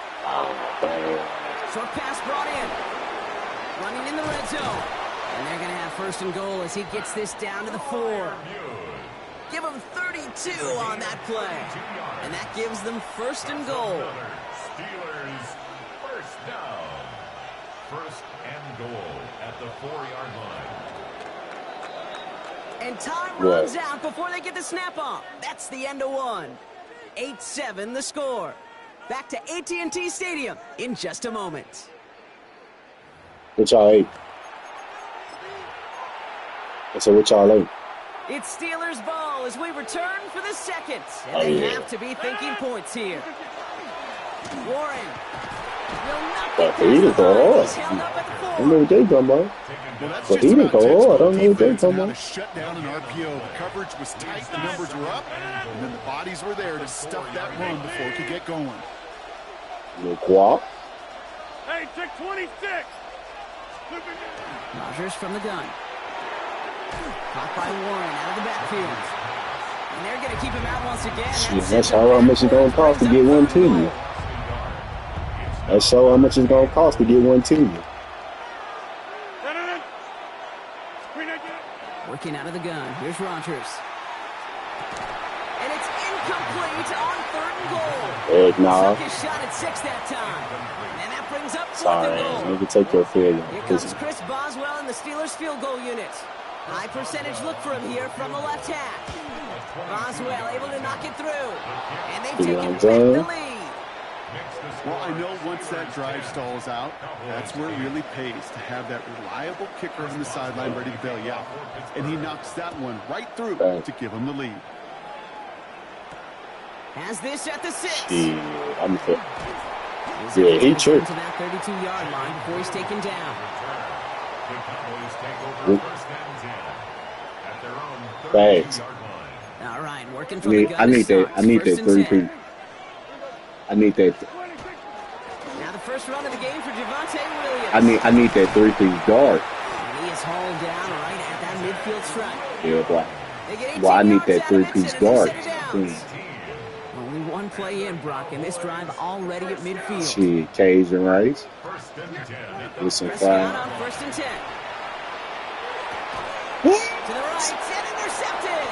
Short pass brought in. Running in the red zone. And they're going to have 1st and goal as he gets this down to the 4. Give them 32 on that play. And that gives them 1st and goal. Steelers 1st down. 1st and goal at the 4-yard line. And time runs out before they get the snap off. That's the end of one. 8-7 the score. Back to AT&T Stadium in just a moment. What y'all ate? So what y'all ate? It's Steelers ball as we return for the 2nd. And they have to be thinking points here. Warren will not get He didn't go hard. He's held up at the 4. I don't know what they talking about. But he didn't go hard. I don't know what they talking about. Shut down an RPO. The coverage was tight. The numbers were up. And then the bodies were there to stuff that run before it could get going. Little guap. Hey, check 26. Rodgers from the gun. Caught by Warren out of the backfield. And they're going to keep him out once again. Shit, that's how much it's going to cost to get one to you. That's so how much it's going to cost to get one to you. Working out of the gun. Here's Rodgers. And it's incomplete on 3rd and goal. Heck nah. Took his shot at 6 that time. And that brings up 4th Sorry, and goal. nigga, take your failure. Here comes Chris Boswell in the Steelers field goal unit. High percentage look for him here from the left half. Boswell able to knock it through. And they've taken back the lead. Well, I know once that drive stalls out, that's where it really pays to have that reliable kicker on the sideline ready to bail you out. And he knocks that one right through to give him the lead. Has this at the 6. Yeah, I'm fit. Yeah, he tripped. To that 32-yard line before he's taken down. Thanks. All right, working from the gun. I need that 3-P. I need that. Now the first run of the game for Javonte Williams. I need that 3-P guard. And he is hauled down right at that midfield stripe. Yeah, boy. Well, I need that 3-piece guard. Only one play in, Brock, and this drive already at midfield. Shit, Cajun Rice. With some fire. On 1st and 10. To the right, and intercepted.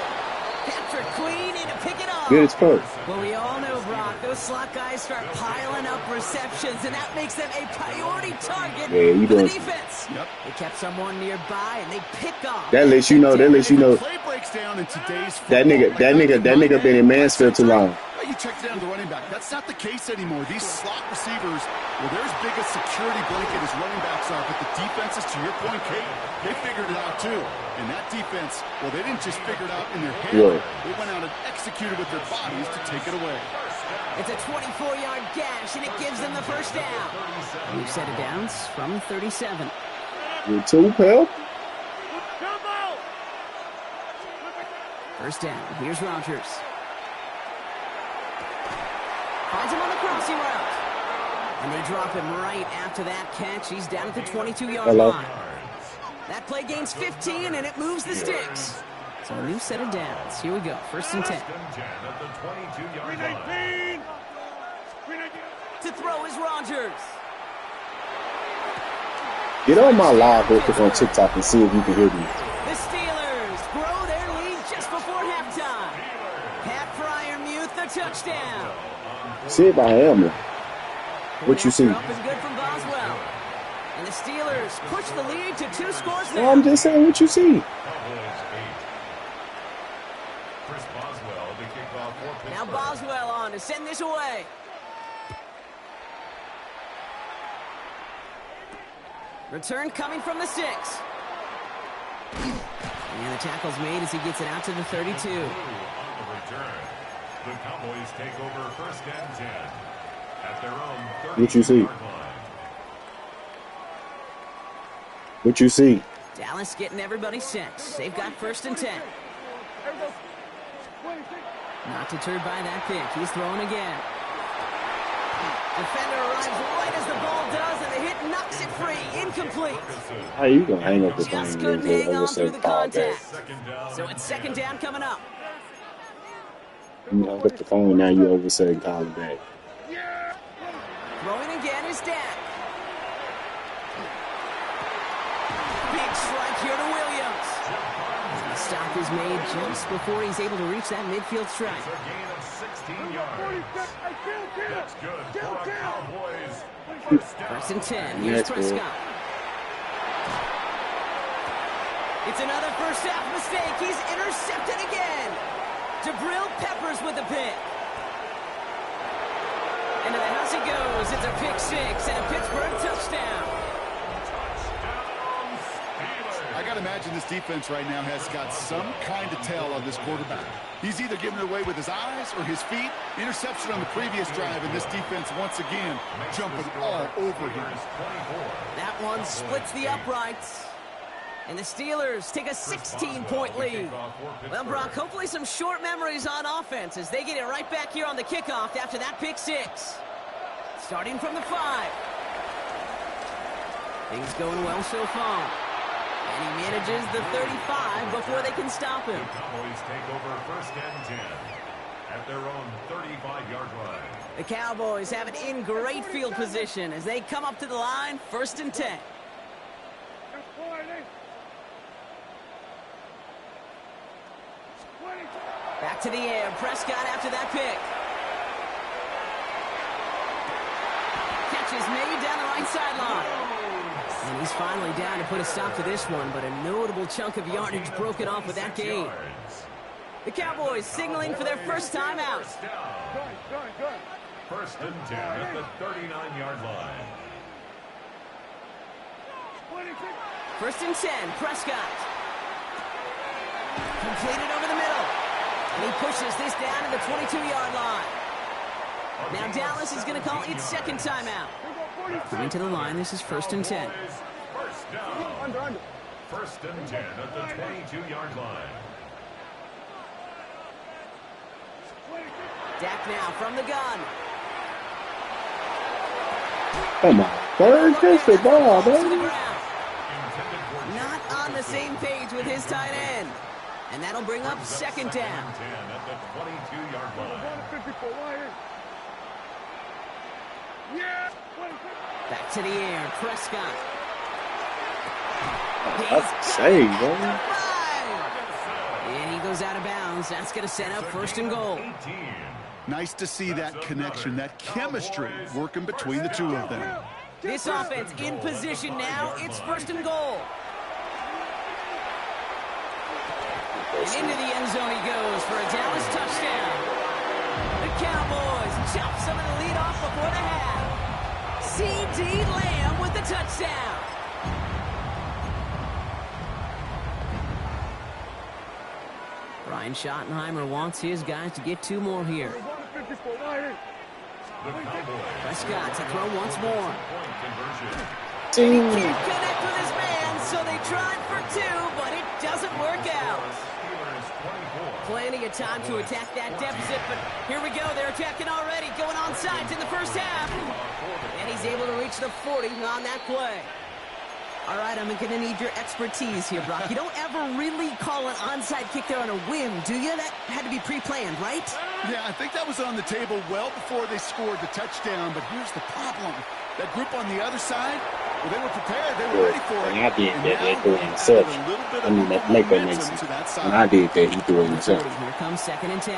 Patrick Queen in to pick it up. Good as fuck. Well, we all know, Brock, those slot guys start piling up receptions, and that makes them a priority target for the defense. Yep. They kept someone nearby, and they pick off. That lets you know. Play breaks down in today's that nigga been in Mansfield too long. You check down the running back. That's not the case anymore. These slot receivers, well, they're as big a security blanket as running backs are. But the defenses, to your point, Kate, they figured it out too. And that defense, well, they didn't just figure it out in their head. Yeah. They went out and executed with their bodies to take it away. It's a 24-yard gash, and it gives them the first down. New set of downs from 37. You too, pal. First down. Here's Rodgers. Finds him on the crossing route. And they drop him right after that catch. He's down at the 22-yard line. That play gains 15, and it moves the sticks. So a new set of downs. Here we go. 1st and 10. To throw is Rodgers. Get on my live real quick on TikTok and see if you can hear me. The Steelers grow their lead just before halftime. Pat Fryermuth, the touchdown. See if I am. What you see? Up is good from Boswell. And the Steelers push the lead to 2 scores now. Well, I'm just saying what you see. Now Boswell on to send this away. Return coming from the 6. And the tackle's made as he gets it out to the 32. The Cowboys take over 1st and 10 at their own 30. What you see? What you see? Dallas getting everybody set. They've got 1st and 10. Not deterred by that pick. He's throwing again. Defender arrives right as the ball does, and the hit knocks it free. Incomplete. How you gonna hang up the thing? Just couldn't hang on through the contact. So it's 2nd down coming up. You hung up the phone, now you over saying call it back. Throwing again is Dak. Big strike here to Williams. The stop is made just before he's able to reach that midfield strike. It's a gain of 16 yards. That's good for the Cowboys. 1st and 10. Here's Prescott. It's another first half mistake. He's intercepted again. Jabril Peppers with the pick. Into the house he goes. It's a pick 6 and a Pittsburgh touchdown. I got to imagine this defense right now has got some kind of tell on this quarterback. He's either giving it away with his eyes or his feet. Interception on the previous drive, and this defense once again jumping all over him. That one splits the uprights. And the Steelers take a 16-point lead. Well, Brock, hopefully some short memories on offense as they get it right back here on the kickoff after that pick 6. Starting from the 5. Things going well so far. And he manages the 35 before they can stop him. The Cowboys take over 1st and 10 at their own 35-yard line. The Cowboys have it in great field position as they come up to the line, 1st and 10. Back to the air. Prescott after that pick. Catch is made down the right sideline. And he's finally down to put a stop to this one, but a notable chunk of yardage broken off with that gain. The Cowboys signaling for their first time out. First and 10 at the 39-yard line. First and 10, Prescott. Completed over the middle. And he pushes this down to the 22-yard line. Now Dallas is going to call its second timeout. Coming to the line, this is first and 10. First down. First and 10 at the 22-yard line. Dak now from the gun. Come on. Third, just the ball, baby. Not on the same page with his tight end. And that'll bring up second down. 10 at the 22-yard line. Back to the air, Prescott. That's a save, bro. And he goes out of bounds. That's going to set up first and goal. Nice to see that connection, that chemistry working between the two of them. This offense in position now. It's first and goal. And into the end zone he goes for a Dallas touchdown. The Cowboys chop some of the lead off before the half. C.D. Lamb with the touchdown. Brian Schottenheimer wants his guys to get two more here. Prescott to throw once more. He can't connect with his man, so they tried for two, but it doesn't work out. Plenty of time to attack that deficit, but here we go. They're attacking already, going on sides in the first half. And he's able to reach the 40 on that play. All right, I'm going to need your expertise here, Brock. You don't ever really call an onside kick there on a whim, do you? That had to be pre-planned, right? Yeah, I think that was on the table well before they scored the touchdown, but here's the problem. That group on the other side, well, they were prepared. They were ready for it. When I did that, they threw it himself. I mean, that make that make sense. When I did that, he threw it himself. Here comes second and 10.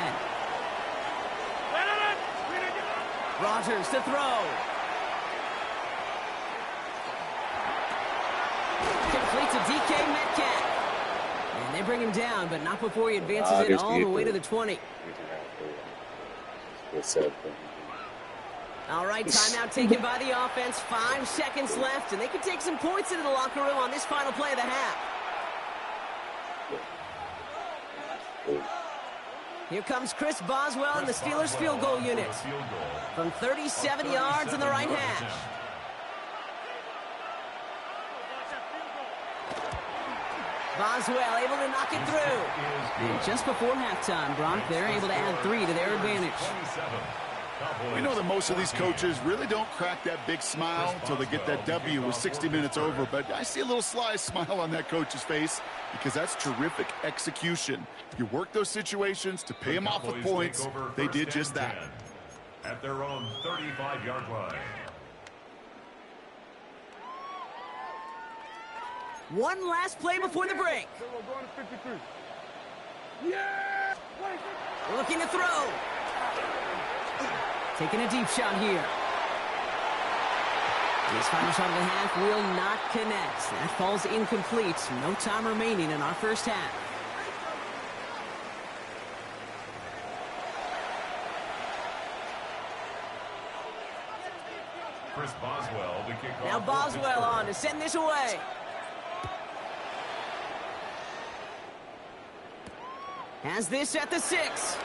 Rodgers to throw. Complete to DK Metcalf. And they bring him down, but not before he advances it all the way to the 20. All right, timeout taken by the offense. 5 seconds left, and they can take some points into the locker room on this final play of the half. Here comes Chris Boswell in the Steelers field goal unit. From 37 yards in the right hash. Boswell able to knock it through. And just before halftime, Brock, they're able to add 3 to their advantage. We know that most of these coaches really don't crack that big smile until they get that W with 60 minutes over, but I see a little sly smile on that coach's face because that's terrific execution. You work those situations to pay them off with points. They did just that. At their own 35-yard line. One last play before the break. Looking to throw. Taking a deep shot here. His final shot of the half will not connect. That falls incomplete. No time remaining in our first half. Chris Boswell to kick off. Now Boswell on to send this away. Has this at the 6.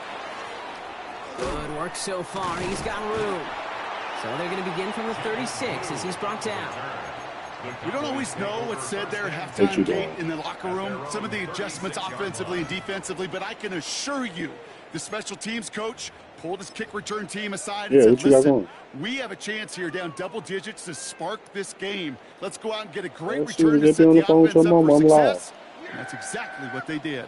Good work so far. He's got room. So they're going to begin from the 36 as he's brought down. We don't always know what's said there at halftime gate in the locker room. Some of the adjustments offensively and defensively, but I can assure you the special teams coach pulled his kick return team aside and said, listen, we have a chance here down double digits to spark this game. Let's go out and get a great return to set the offense up for success. And that's exactly what they did.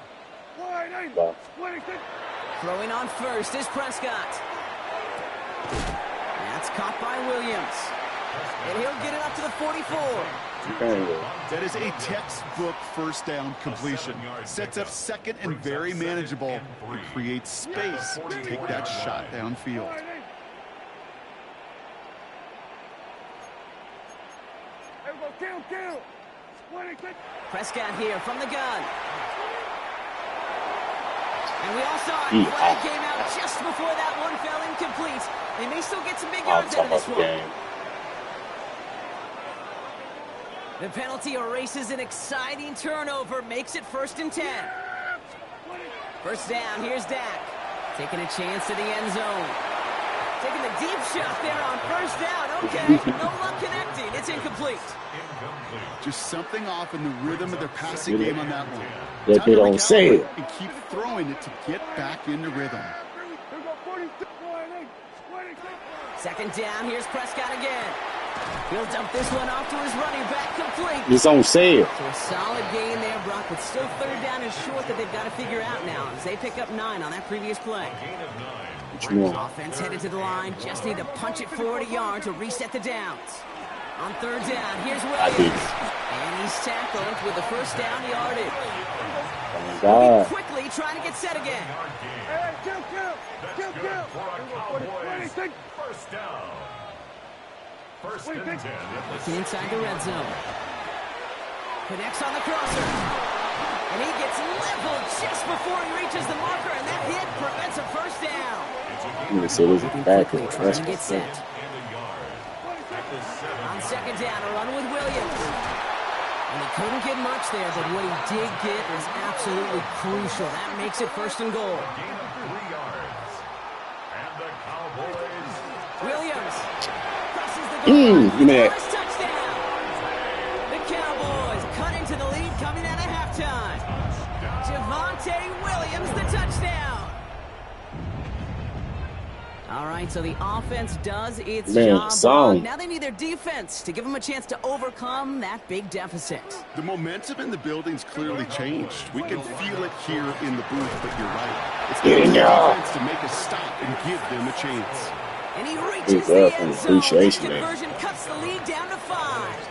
Throwing on first is Prescott. That's caught by Williams. And he'll get it up to the 44. That is a textbook first down completion. Sets up second and very manageable. It creates space to take that shot downfield. Prescott here from the gun. And we all saw it. Flag came out just before that one fell incomplete. They may still get some big yards out of this one. The penalty erases an exciting turnover, makes it 1st and 10. First down, here's Dak. Taking a chance to the end zone. Taking the deep shot there on 1st down. Okay, no luck connecting. It's incomplete. Just something off in the rhythm of their passing game on that one. That they don't say it. And keep throwing it to get back into rhythm. 2nd down, here's Prescott again. He'll dump this one off to his running back, complete. Just don't say it. So a solid gain there, Brock, but still 3rd down and short that they've got to figure out now as they pick up 9 on that previous play. What you want? Offense headed to the line, just need to punch it forward a yard to reset the downs. On 3rd down, here's Williams. And he's tackled with the 1st down yardage. Oh my God. Quickly trying to get set again. First down. 1st and 10. Looking inside the red zone. Connects on the crosser. And he gets leveled just before he reaches the marker, and that hit prevents a 1st down. I'm going to say this is backwards. Trying to get set. On 2nd down, a run with Williams. And he couldn't get much there, but what he did get was absolutely crucial. That makes it 1st and goal. Gain of 3 yards. And the Cowboys. Williams crosses the goal line. Man. Touchdown. The Cowboys cut into the lead coming out of halftime. Javonte Williams, the touchdown. All right, so the offense does its job. Now they need their defense to give them a chance to overcome that big deficit. The momentum in the building's clearly changed. We can feel it here in the booth, but you're right. It's the defense to make a stop and give them a chance. And he reaches the end zone. This conversion cuts the lead down to 5.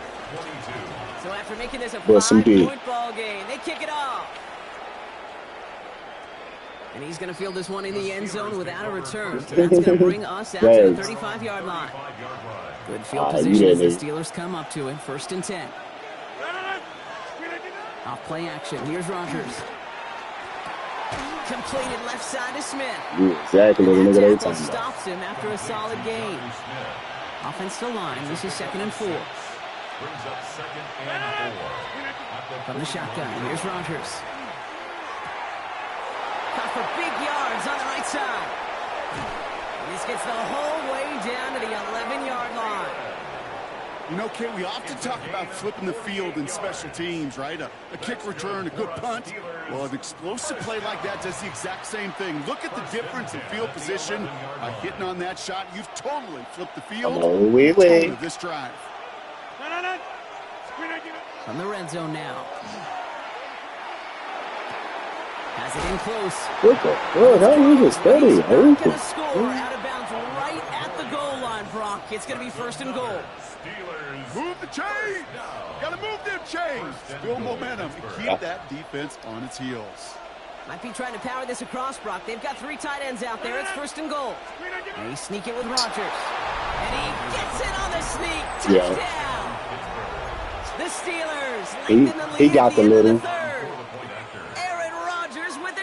So after making this a 5-point ball game, they kick it off. And he's going to field this one in the end zone without a return. So that's going to bring us out to the 35-yard line. Good field position as the Steelers come up to it. 1st and 10. Off play action. Here's Rodgers. Completed left side to Smith. Exactly. Look at that stops him after a solid gain. Offense to line. This is 2nd and 4. Brings up 2nd and 4. From the shotgun. Here's Rodgers. Caught for big yards on the right side. And this gets the whole way down to the 11-yard line. You know, Kate, we often talk about flipping the field in special teams, right? A kick return, a good punt. Well, an explosive play like that does the exact same thing. Look at the difference in field position. By hitting on that shot, you've totally flipped the field. Oh, wait. This drive. From the red zone now. Has it in close. What the fuck? How is it steady? Going to score out of bounds right at the goal line, Brock. It's going to be 1st and goal. Steelers. Move the chains. Got to move them chains. Build momentum and keep that defense on its heels. Might be trying to power this across, Brock. They've got 3 tight ends out there. It's 1st and goal. And he sneak it with Rodgers. And he gets it on the sneak. Touchdown. The Steelers lengthen the lead. He got the little.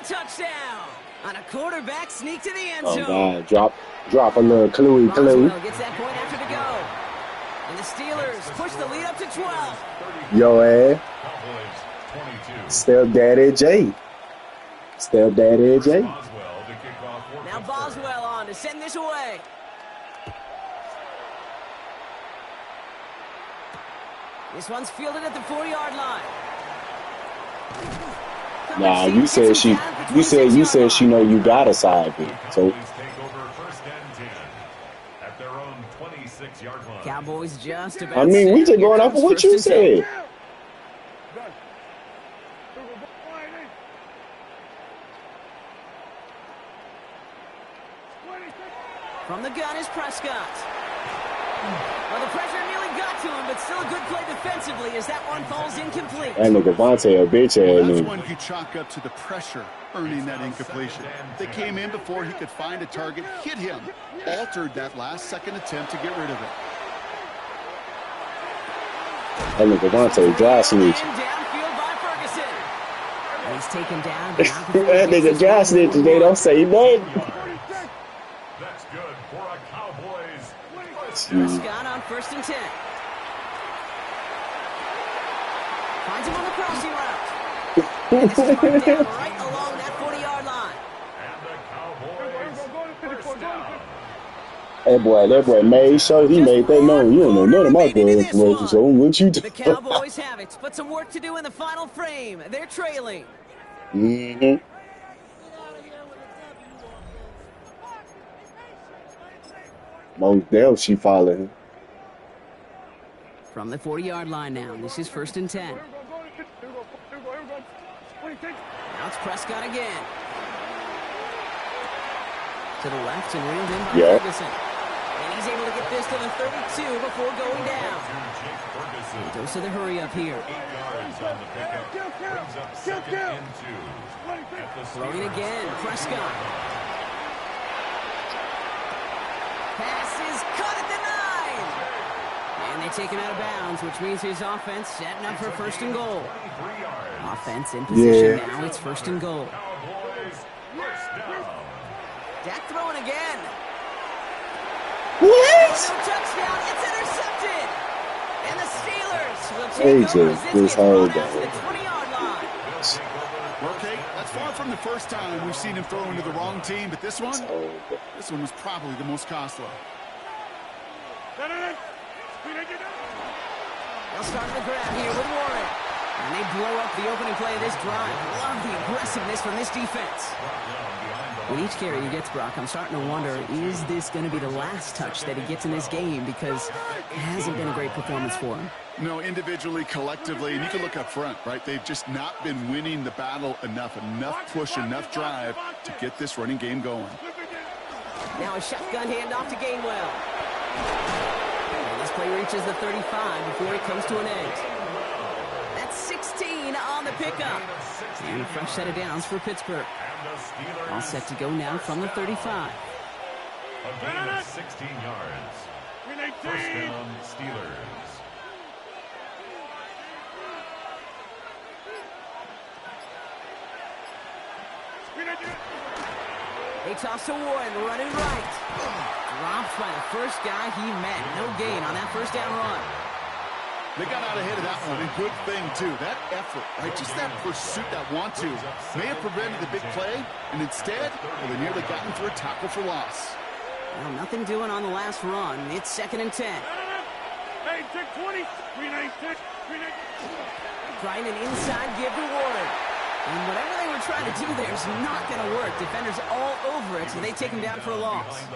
Touchdown on a quarterback sneak to the end zone. Oh, God. Drop a little clue. Gets that point after to go. And the Steelers push the lead up to 12. Yo, Still Daddy J. Now Boswell on to send this away. This one's fielded at the 4-yard line. Nah, you said she know you got a side B. So Cowboys just about. I mean, we just going off of what you said. From the gun is Prescott. Well, the pressure nearly got to him, but still a good play defensively as that one falls incomplete. And the Devontae a bitch ass. Well, that's one you chalk up to the pressure earning that incompletion. They came in before he could find a target, hit him, altered that last-second attempt to get rid of it. And the Devontae dry snitch. Downfield by Ferguson. And He's taken down. But not before That he gets nigga this Josh one said today, don't say nothing. That's good for a Cowboys. Prescott on 1st and 10. Finds him on the crossing route. And this is marked down right along that 40-yard line. And the Cowboys first down. That boy made sure he made that known. You don't know none of my good information, so what you do? The Cowboys have it, but some work to do in the final frame. They're trailing. Mm-hmm. Most damn she followed him. From the 40-yard line now. This is 1st and 10. Now it's Prescott again. To the left and reeled in by Ferguson. And he's able to get this to the 32 before going down. He goes to the hurry up here. 8 yards on the pickup. Brings up 2nd and 2. Throwing again, Prescott. Pass is caught at the 9. And they take him out of bounds, which means his offense setting up for 1st and goal. Offense in position now. It's 1st and goal. Dak throwing again. What? No touchdown. It's intercepted. And the Steelers will take over as this gets brought out to the 20-yard line. Okay, that's far from the first time we've seen him throw into the wrong team, but this one was probably the most costly. They'll start the grab here with Warren. And they blow up the opening play of this drive. Love the aggressiveness from this defense. With each carry he gets, Brock, I'm starting to wonder, is this going to be the last touch that he gets in this game? Because it hasn't been a great performance for him. No, individually, collectively, and you can look up front, right? They've just not been winning the battle enough push, enough drive to get this running game going. Now a shotgun handoff to Gainwell. And this play reaches the 35 before it comes to an end. That's 16 on the pickup. And a fresh set of downs for Pittsburgh. All set to go now from the 35. A gain of 16 yards. First down, Steelers. They toss to Warren, running right. Dropped by the first guy he met. No gain on that first down run. They got out ahead of that one, and good thing, too. That effort, right? Just that pursuit, that want-to, may have prevented the big play, and instead, well, they nearly got him for a tackle for loss. Well, nothing doing on the last run. It's 2nd and 10. Hey, check 20. Trying an inside give to Warren. And whatever they were trying to do there is not going to work. Defenders all over it, so they take him down for a loss.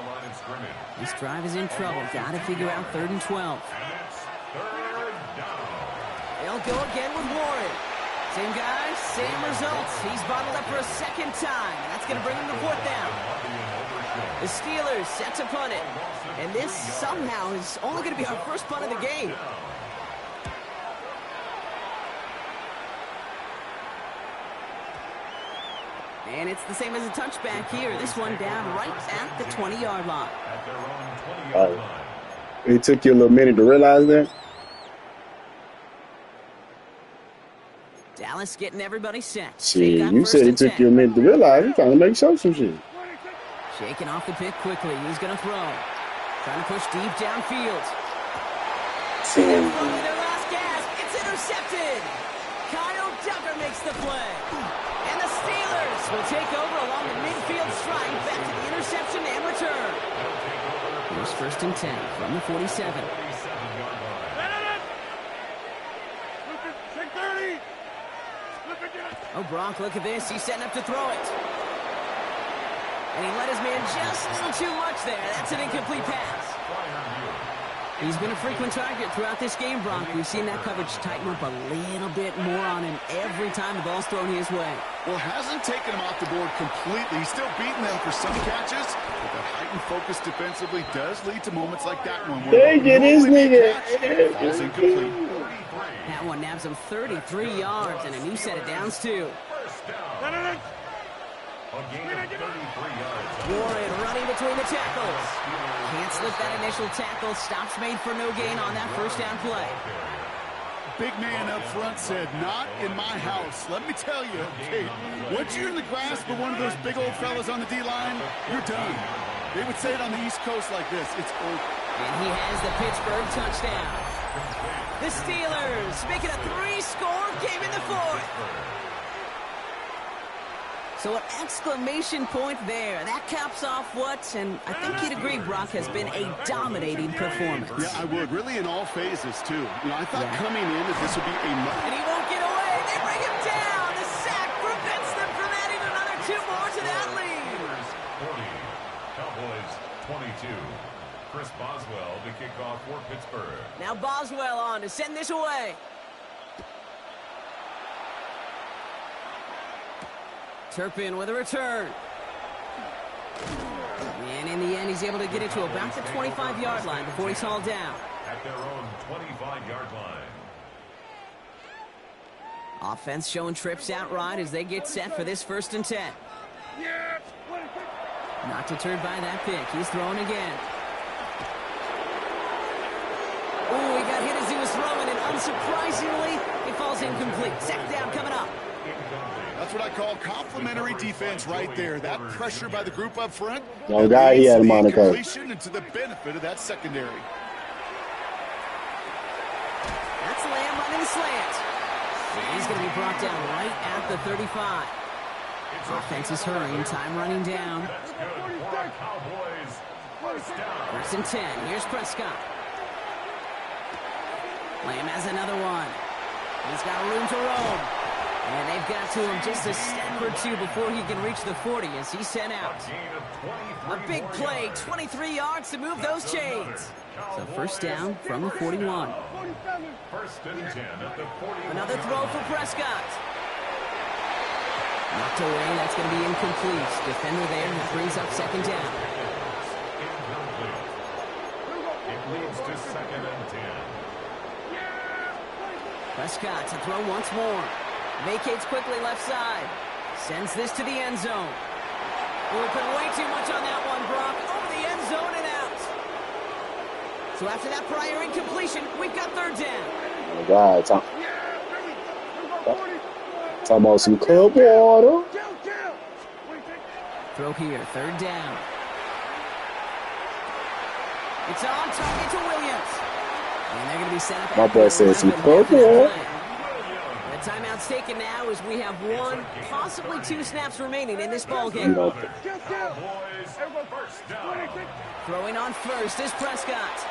This drive is in trouble. Got to figure out 3rd and 12. They'll go again with Warren. Same guy, same results. He's bottled up for a 2nd time, and that's going to bring him to 4th down. The Steelers set to punt it. And this somehow is only going to be our first punt of the game. And it's the same as a touchback here. This one down right at the 20-yard line. It took you a little minute to realize that? Dallas getting everybody set. Shit, you said it took you a minute to realize. You're trying to make some shit. Shaking off the pick quickly. He's going to throw. Trying to push deep downfield. Their last gasp. It's intercepted. Kyle Duggar makes the play. And the Steelers will take over along the midfield strike back to the interception and return. Here's 1st and 10 from the 47. Oh, Brock, look at this. He's setting up to throw it. And he let his man just a little too much there. That's an incomplete pass. He's been a frequent target throughout this game, Brock. We've seen that coverage tighten up a little bit more on him every time the ball's thrown his way. Well, hasn't taken him off the board completely. He's still beating them for some catches, but that heightened focus defensively does lead to moments like that one. They get his nigga. Falls incomplete. That one nabs him 33 yards and a new set of downs, too. Warren running between the tackles. Can't slip that initial tackle. Stops made for no gain on that first down play. big man up front said, not in my house. Let me tell you, Kate, once you're in the grasp of one of those big old fellas on the D-line, you're done. They would say it on the East Coast like this, it's over. And he has the Pittsburgh touchdown. The Steelers make it a 3-score game in the fourth. So an exclamation point there. That caps off what, and I think you'd agree, Brock, has been a dominating performance. Yeah, I would. Really in all phases, too. You know, I thought coming in that this would be a... And he won't get away. They bring him down. The sack prevents them from adding another 2 more to that lead. 40, Cowboys 22. Chris Boswell to kick off for Pittsburgh. Now Boswell on to send this away. Turpin with a return. And in the end, he's able to get it to about the 25-yard line before he's hauled down. At their own 25-yard line. Offense showing trips out right as they get set for this 1st and 10. Not deterred by that pick. He's throwing again. Oh, he got hit as he was throwing, and unsurprisingly, he falls incomplete. Second down coming up. That's what I call complimentary defense right there. That pressure by the group up front. No guy here, Monaco. And to the benefit of that secondary. That's Lamb running the slant. He's going to be brought down right at the 35. Offense is hurrying. Time running down. That's good for Cowboys. First down. 1st and 10. Here's Prescott. Lamb has another one. He's got room to roam. And they've got to him just a step or two before he can reach the 40 as he's sent out. A big play, 23 yards to move those chains. So 1st down from the 41. 1st and 10 at the 41. Another throw for Prescott. Knocked away, that's going to be incomplete. Defender there that brings up 2nd down. Incomplete. It leads to 2nd and 10. Prescott to throw once more. Vacates quickly left side. Sends this to the end zone. We'll put way too much on that one, Brock. Over the end zone and out. So after that prior incompletion, we've got 3rd down. Oh, God. Talking about some club water. Throw here, 3rd down. It's on target to Williams. And they're going to be set up. My boy said some club water. The timeout's taken now as we have 1, possibly 2 snaps remaining in this ball game. Cowboys, first down. Throwing on first is Prescott.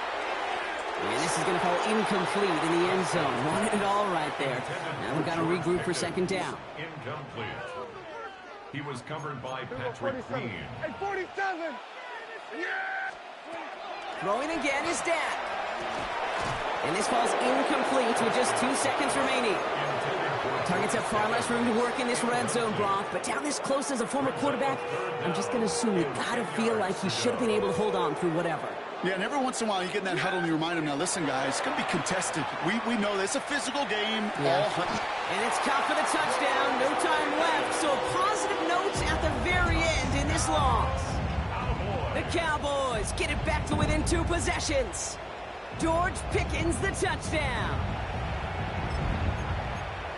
And this is going to fall incomplete in the end zone. Wanted it all right there. Now we've got to regroup for 2nd down. Incomplete. He was covered by Patrick Queen. Hey, 47! Throwing again is Dak. And this falls incomplete with just 2 seconds remaining. Targets have far less room to work in this red zone, Brock, but down this close as a former quarterback, I'm just going to assume you got to feel like he should have been able to hold on through whatever. Yeah, and every once in a while you get in that huddle and you remind him, now listen, guys, it's going to be contested. We know this. It's a physical game. Yeah. And it's caught for the touchdown. No time left, so a positive note at the very end in this loss. The Cowboys get it back to within 2 possessions. George Pickens the touchdown.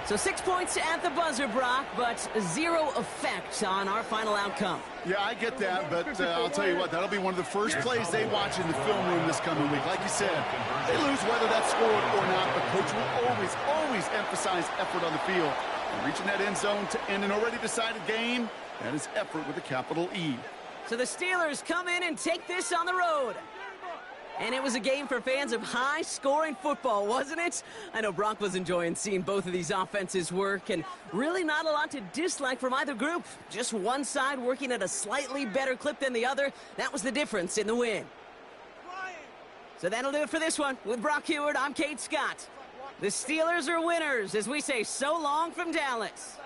So 6 points at the buzzer, Brock, but 0 effect on our final outcome. Yeah, I get that, but I'll tell you what, that'll be one of the first plays they watch in the film room this coming week. Like you said, they lose whether that's scored or not, but Coach will always emphasize effort on the field. And reaching that end zone to end an already decided game, that is effort with a capital E. So the Steelers come in and take this on the road. And it was a game for fans of high-scoring football, wasn't it? I know Brock was enjoying seeing both of these offenses work, and really not a lot to dislike from either group. Just one side working at a slightly better clip than the other. That was the difference in the win. So that'll do it for this one. With Brock Heward, I'm Kate Scott. The Steelers are winners as we say so long from Dallas.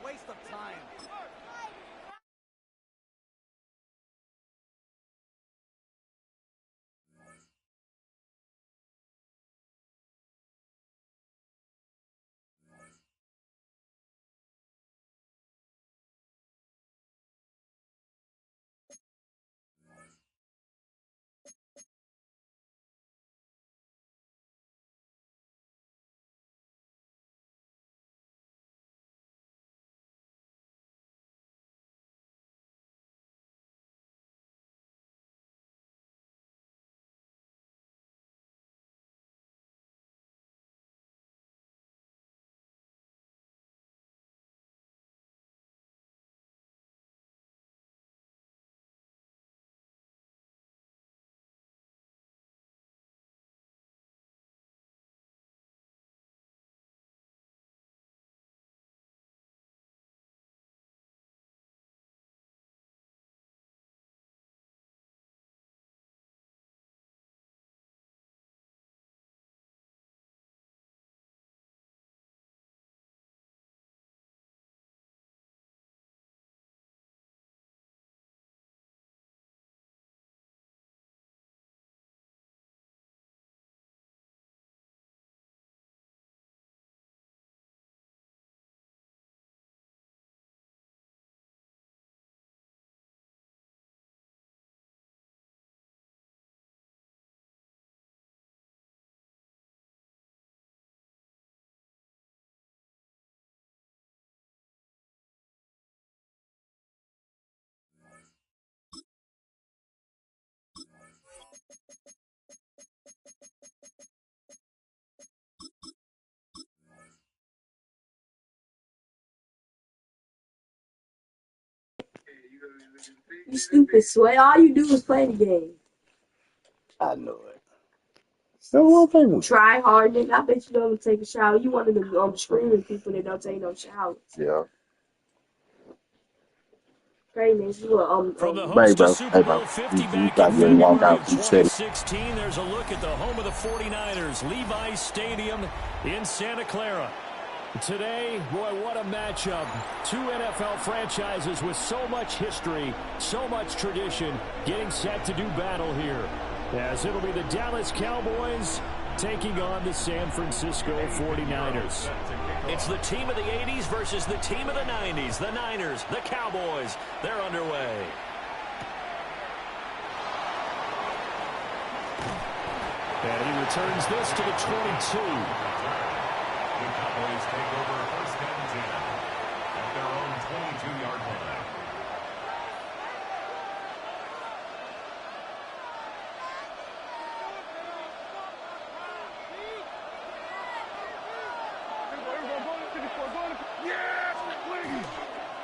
Waste of time. You stupid Sway. All you do is play the game. I know it. Still one thing. Try hard, nigga. I bet you don't take a shower. You one of them screaming people that don't take no showers. Yeah. Crazy. You From the Hey, host bro. to Super Bowl 50 You back got in to walk February out of from city. 2016, there's a look at the home of the 49ers, Levi's Stadium in Santa Clara. Today, boy, what a matchup. Two NFL franchises with so much history, so much tradition, getting set to do battle here. As it'll be the Dallas Cowboys taking on the San Francisco 49ers. It's the team of the 80s versus the team of the 90s. The Niners, the Cowboys, they're underway. And he returns this to the 22. The Cowboys take over first and 10 at their own 22-yard line.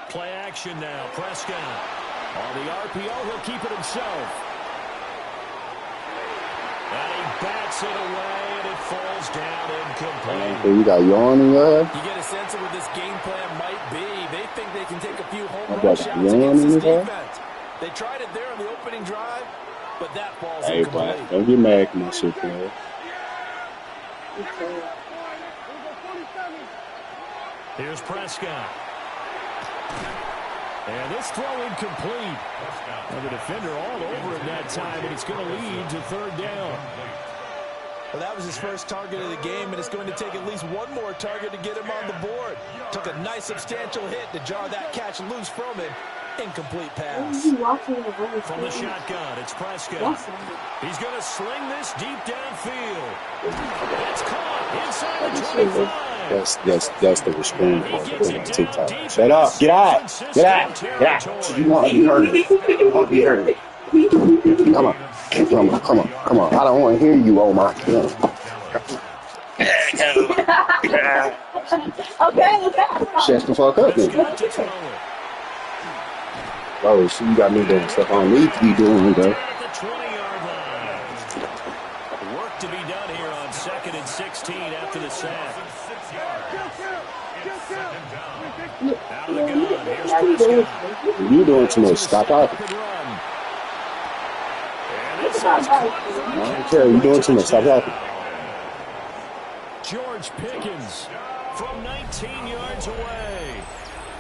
Play action now. Prescott. On the RPO, he'll keep it himself. And he bats it away, and it falls down incomplete. You got yawn in your head? You get a sense of what this game plan might be. They think they can take a few home I run got shots yawn against in this your head? defense. They tried it there on the opening drive, but that falls Hey, incomplete. boy. Don't get mad, my shit, player. Here's Prescott. And this throw incomplete. And the defender all over him that time, and it's going to lead to third down. Well, that was his first target of the game, and it's going to take at least one more target to get him on the board. Took a nice substantial hit to jar that catch loose from him. Incomplete pass. From the shotgun, it's Prescott. He's going to sling this deep downfield. It's caught inside the 25. That's the restraint part of TikTok. Shut up. Get out. Get out. Get out. You want to be hurt. You want to be hurt. Come on. Come on. Come on. Come on. I don't want to hear you, oh my God. Okay. Shut the fuck up, man. Bro, so you got me doing stuff I don't need to be doing, bro. Work to be done here on 2nd and 16 after the sack. Out of the gun, here's Prescott. You're doing too much. Stop talking. I don't care. You're doing too much. Stop talking. George Pickens from 19 yards away.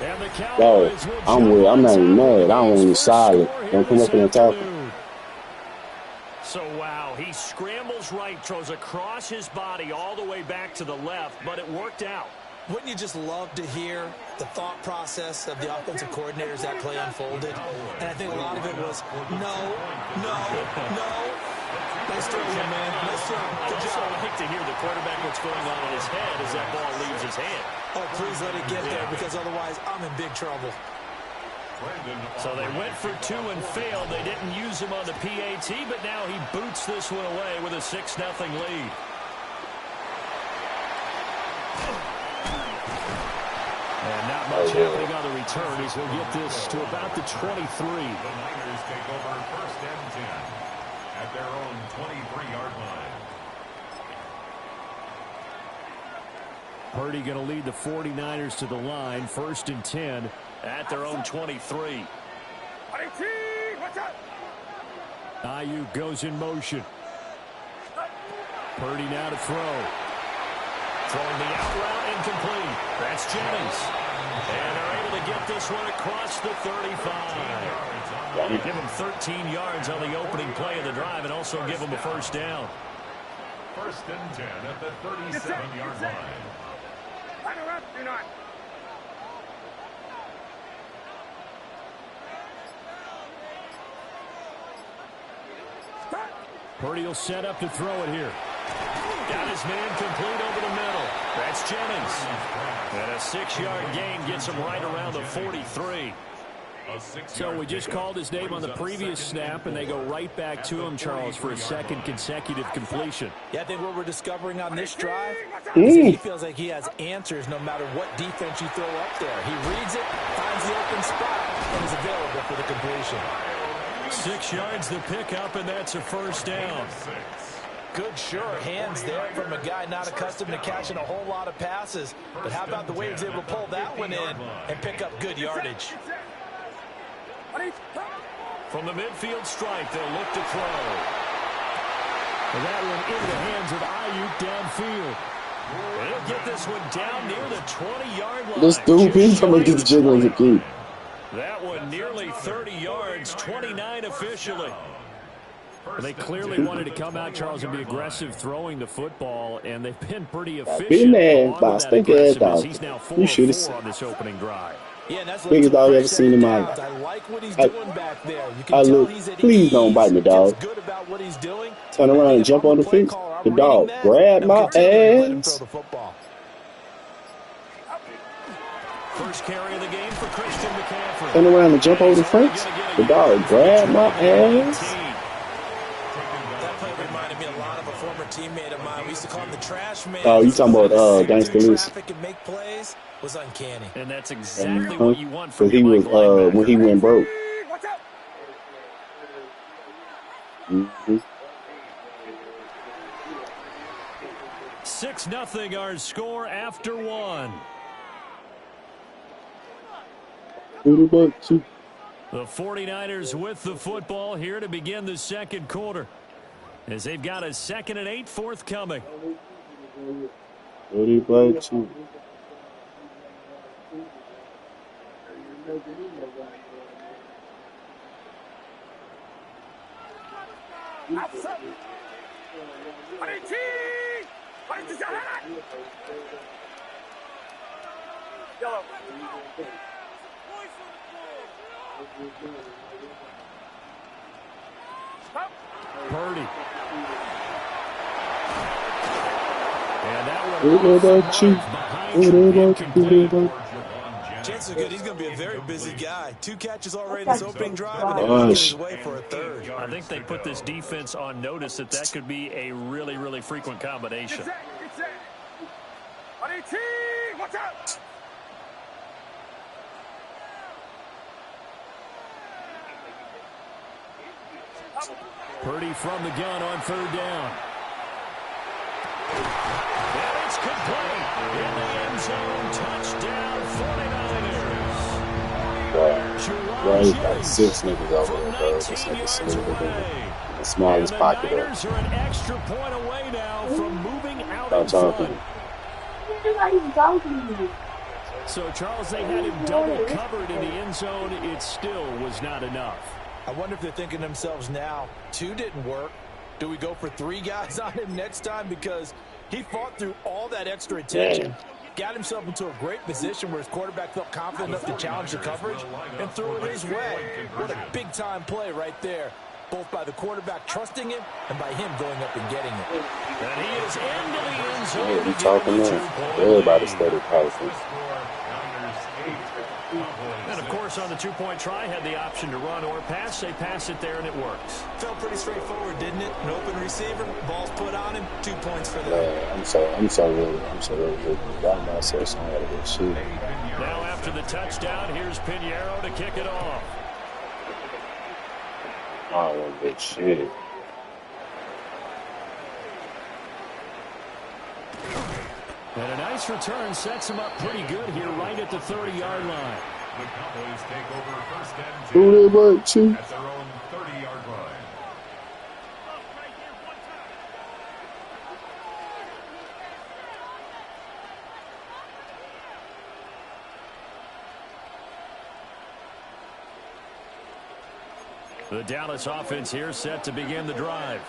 And the Bro, Cowboys will I'm not even mad. I don't want any solid. Don't come up in and talk. So, wow, he scrambles right, throws across his body all the way back to the left, but it worked out. Wouldn't you just love to hear the thought process of the offensive coordinators that play unfolded? And I think a lot of it was, no. Nice throw, man. Nice throw. Good job. I like to hear the quarterback what's going on in his head as that ball leaves his hand. Oh, please let it get there, because otherwise I'm in big trouble. So they went for two and failed. They didn't use him on the PAT, but now he boots this one away with a 6-0 lead. And not much happening on the return as he'll get this to about the 23. The Niners take over first and 10 at their own 23-yard line. Purdy going to lead the 49ers to the line, 1st and 10 at their own 23. Ayuk goes in motion. Purdy now to throw. Throwing the out route incomplete. That's Jennings. And they're able to get this one across the 35. Give him 13 yards on the opening play of the drive and also give him a first down. 1st and 10 at the 37-yard line. Purdy will set up to throw it here. Got his man complete over the middle. That's Jennings. And a 6-yard gain gets him right around the 43. So we just called his name on the previous snap, and they go right back to him, Charles, for a second consecutive completion. Yeah, I think what we're discovering on this drive is that he feels like he has answers no matter what defense you throw up there. He reads it, finds the open spot, and is available for the completion. 6 yards the pickup, and that's a first down. Good, sure hands there from a guy not accustomed to catching a whole lot of passes. But how about the way he was able to pull that one in and pick up good yardage? From the midfield stripe, they'll look to throw. And that one into the hands of Ayuk downfield. They'll get this one down near the 20-yard line. This dude, he's coming to get the jiggling the key. That one nearly 30 yards, 29 officially. They clearly wanted to come out, Charles, and be aggressive throwing the football, and they've been pretty efficient. Been there, but I think He's now 4 4 on this opening drive. Yeah, that's biggest dog I've ever seen in my life. I like what he's doing back there. You can tell he's at please ease. don't bite me, dog. Good about what he's doing. Turn around and jump on the fence. The dog grab my ass. First carry of the game for Christian McCaffrey. Turn around and jump over the fence. The dog grab my ass. That play reminded me a lot of a former teammate of mine. We used to call him the trash man. Oh, you talking about Gangster Lewis? And make plays was uncanny. And that's exactly what you want from he was when he went broke. Mm-hmm. 6-0 our score after one. The 49ers with the football here to begin the second quarter, as they've got a 2nd and 8 forthcoming. 30-2. Purdy. And that Chances are good he's going to be a very busy guy. 2 catches already in this opening drive, and they're on his way for a 3rd. I think they put this defense on notice that could be a really, really frequent combination. Watch out! Purdy from the gun on 3rd down. And it's complete. In the end zone, touchdown 49ers. Right, he's got 6 niggas over there, bro. This nigga's the smallest pocket there. Are an extra point away now from moving out I'm in front. talking. So, Charles, they had him double covered in the end zone. It still was not enough. I wonder if they're thinking to themselves now, 2 didn't work. Do we go for 3 guys on him next time? Because he fought through all that extra attention, got himself into a great position where his quarterback felt confident enough to challenge the coverage and threw it his way. What a big-time play right there, both by the quarterback trusting him and by him going up and getting it. And he is into the end zone. Yeah, you talking now? Everybody studied passing. And, of course, on the 2-point try, had the option to run or pass. They pass it there, and it works. Felt pretty straightforward, didn't it? An open receiver, ball's put on him, 2 points for them. Yeah, I'm so really got myself some out of this shit. Now, after the touchdown, here's Pinheiro to kick it off. Oh, well, good shit. And a nice return sets him up pretty good here right at the 30-yard line. The Cowboys take over 1st and 10 Who they work to? at their own 30-yard line. The Dallas offense here set to begin the drive.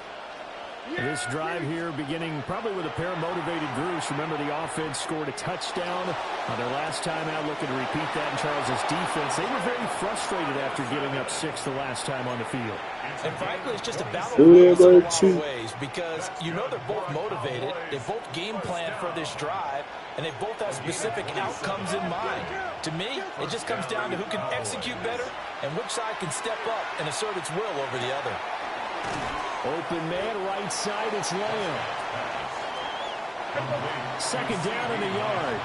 This drive here beginning probably with a pair of motivated groups. Remember, the offense scored a touchdown on their last time out, looking to repeat that in Charles's defense. They were very frustrated after giving up 6 the last time on the field. And frankly, it's just a battle in a lot of ways because you know they're both motivated. They both game plan for this drive, and they both have specific outcomes in mind. To me, it just comes down to who can execute better and which side can step up and assert its will over the other. Open man, right side, it's Lamb. 2nd down in the yard.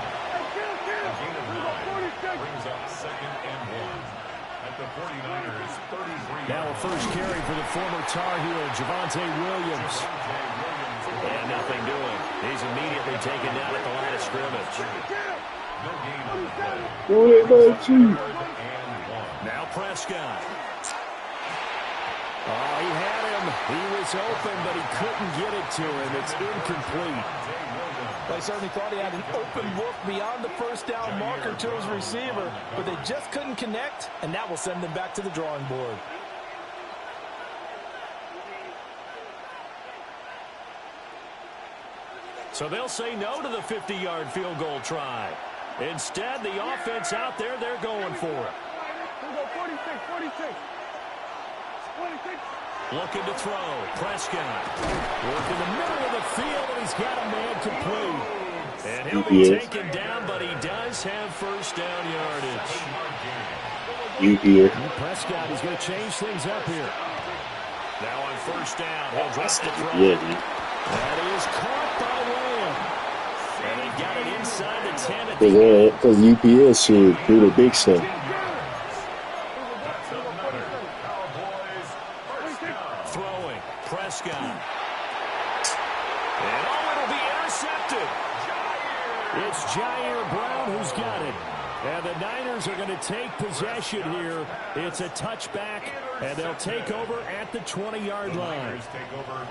Brings up 2nd and 1. At the 49ers, 33. Now a first carry for the former Tar Heel, Javonte Williams. And nothing doing. He's immediately taken down at the line of scrimmage. No gain on the play. Now Prescott. Oh, he had him. He was open, but he couldn't get it to him. It's incomplete. They certainly thought he had an open look beyond the first down marker to his receiver, but they just couldn't connect, and that will send them back to the drawing board. So they'll say no to the 50-yard field goal try. Instead, the offense out there, they're going for it. 46. Looking to throw. Prescott. Work in the middle of the field, and he's got a man complete. And he'll be taken down, but he does have first down yardage. Prescott is going to change things up here. Now on first down, he'll drop the throw. That is caught by Lamb. And he got it inside the 10 at the end. Because UPS should do the big stuff. Throwing. Prescott. And it'll be intercepted. It's Jair Brown who's got it. And the Niners are going to take possession here. It's a touchback, and they'll take over at the 20-yard line.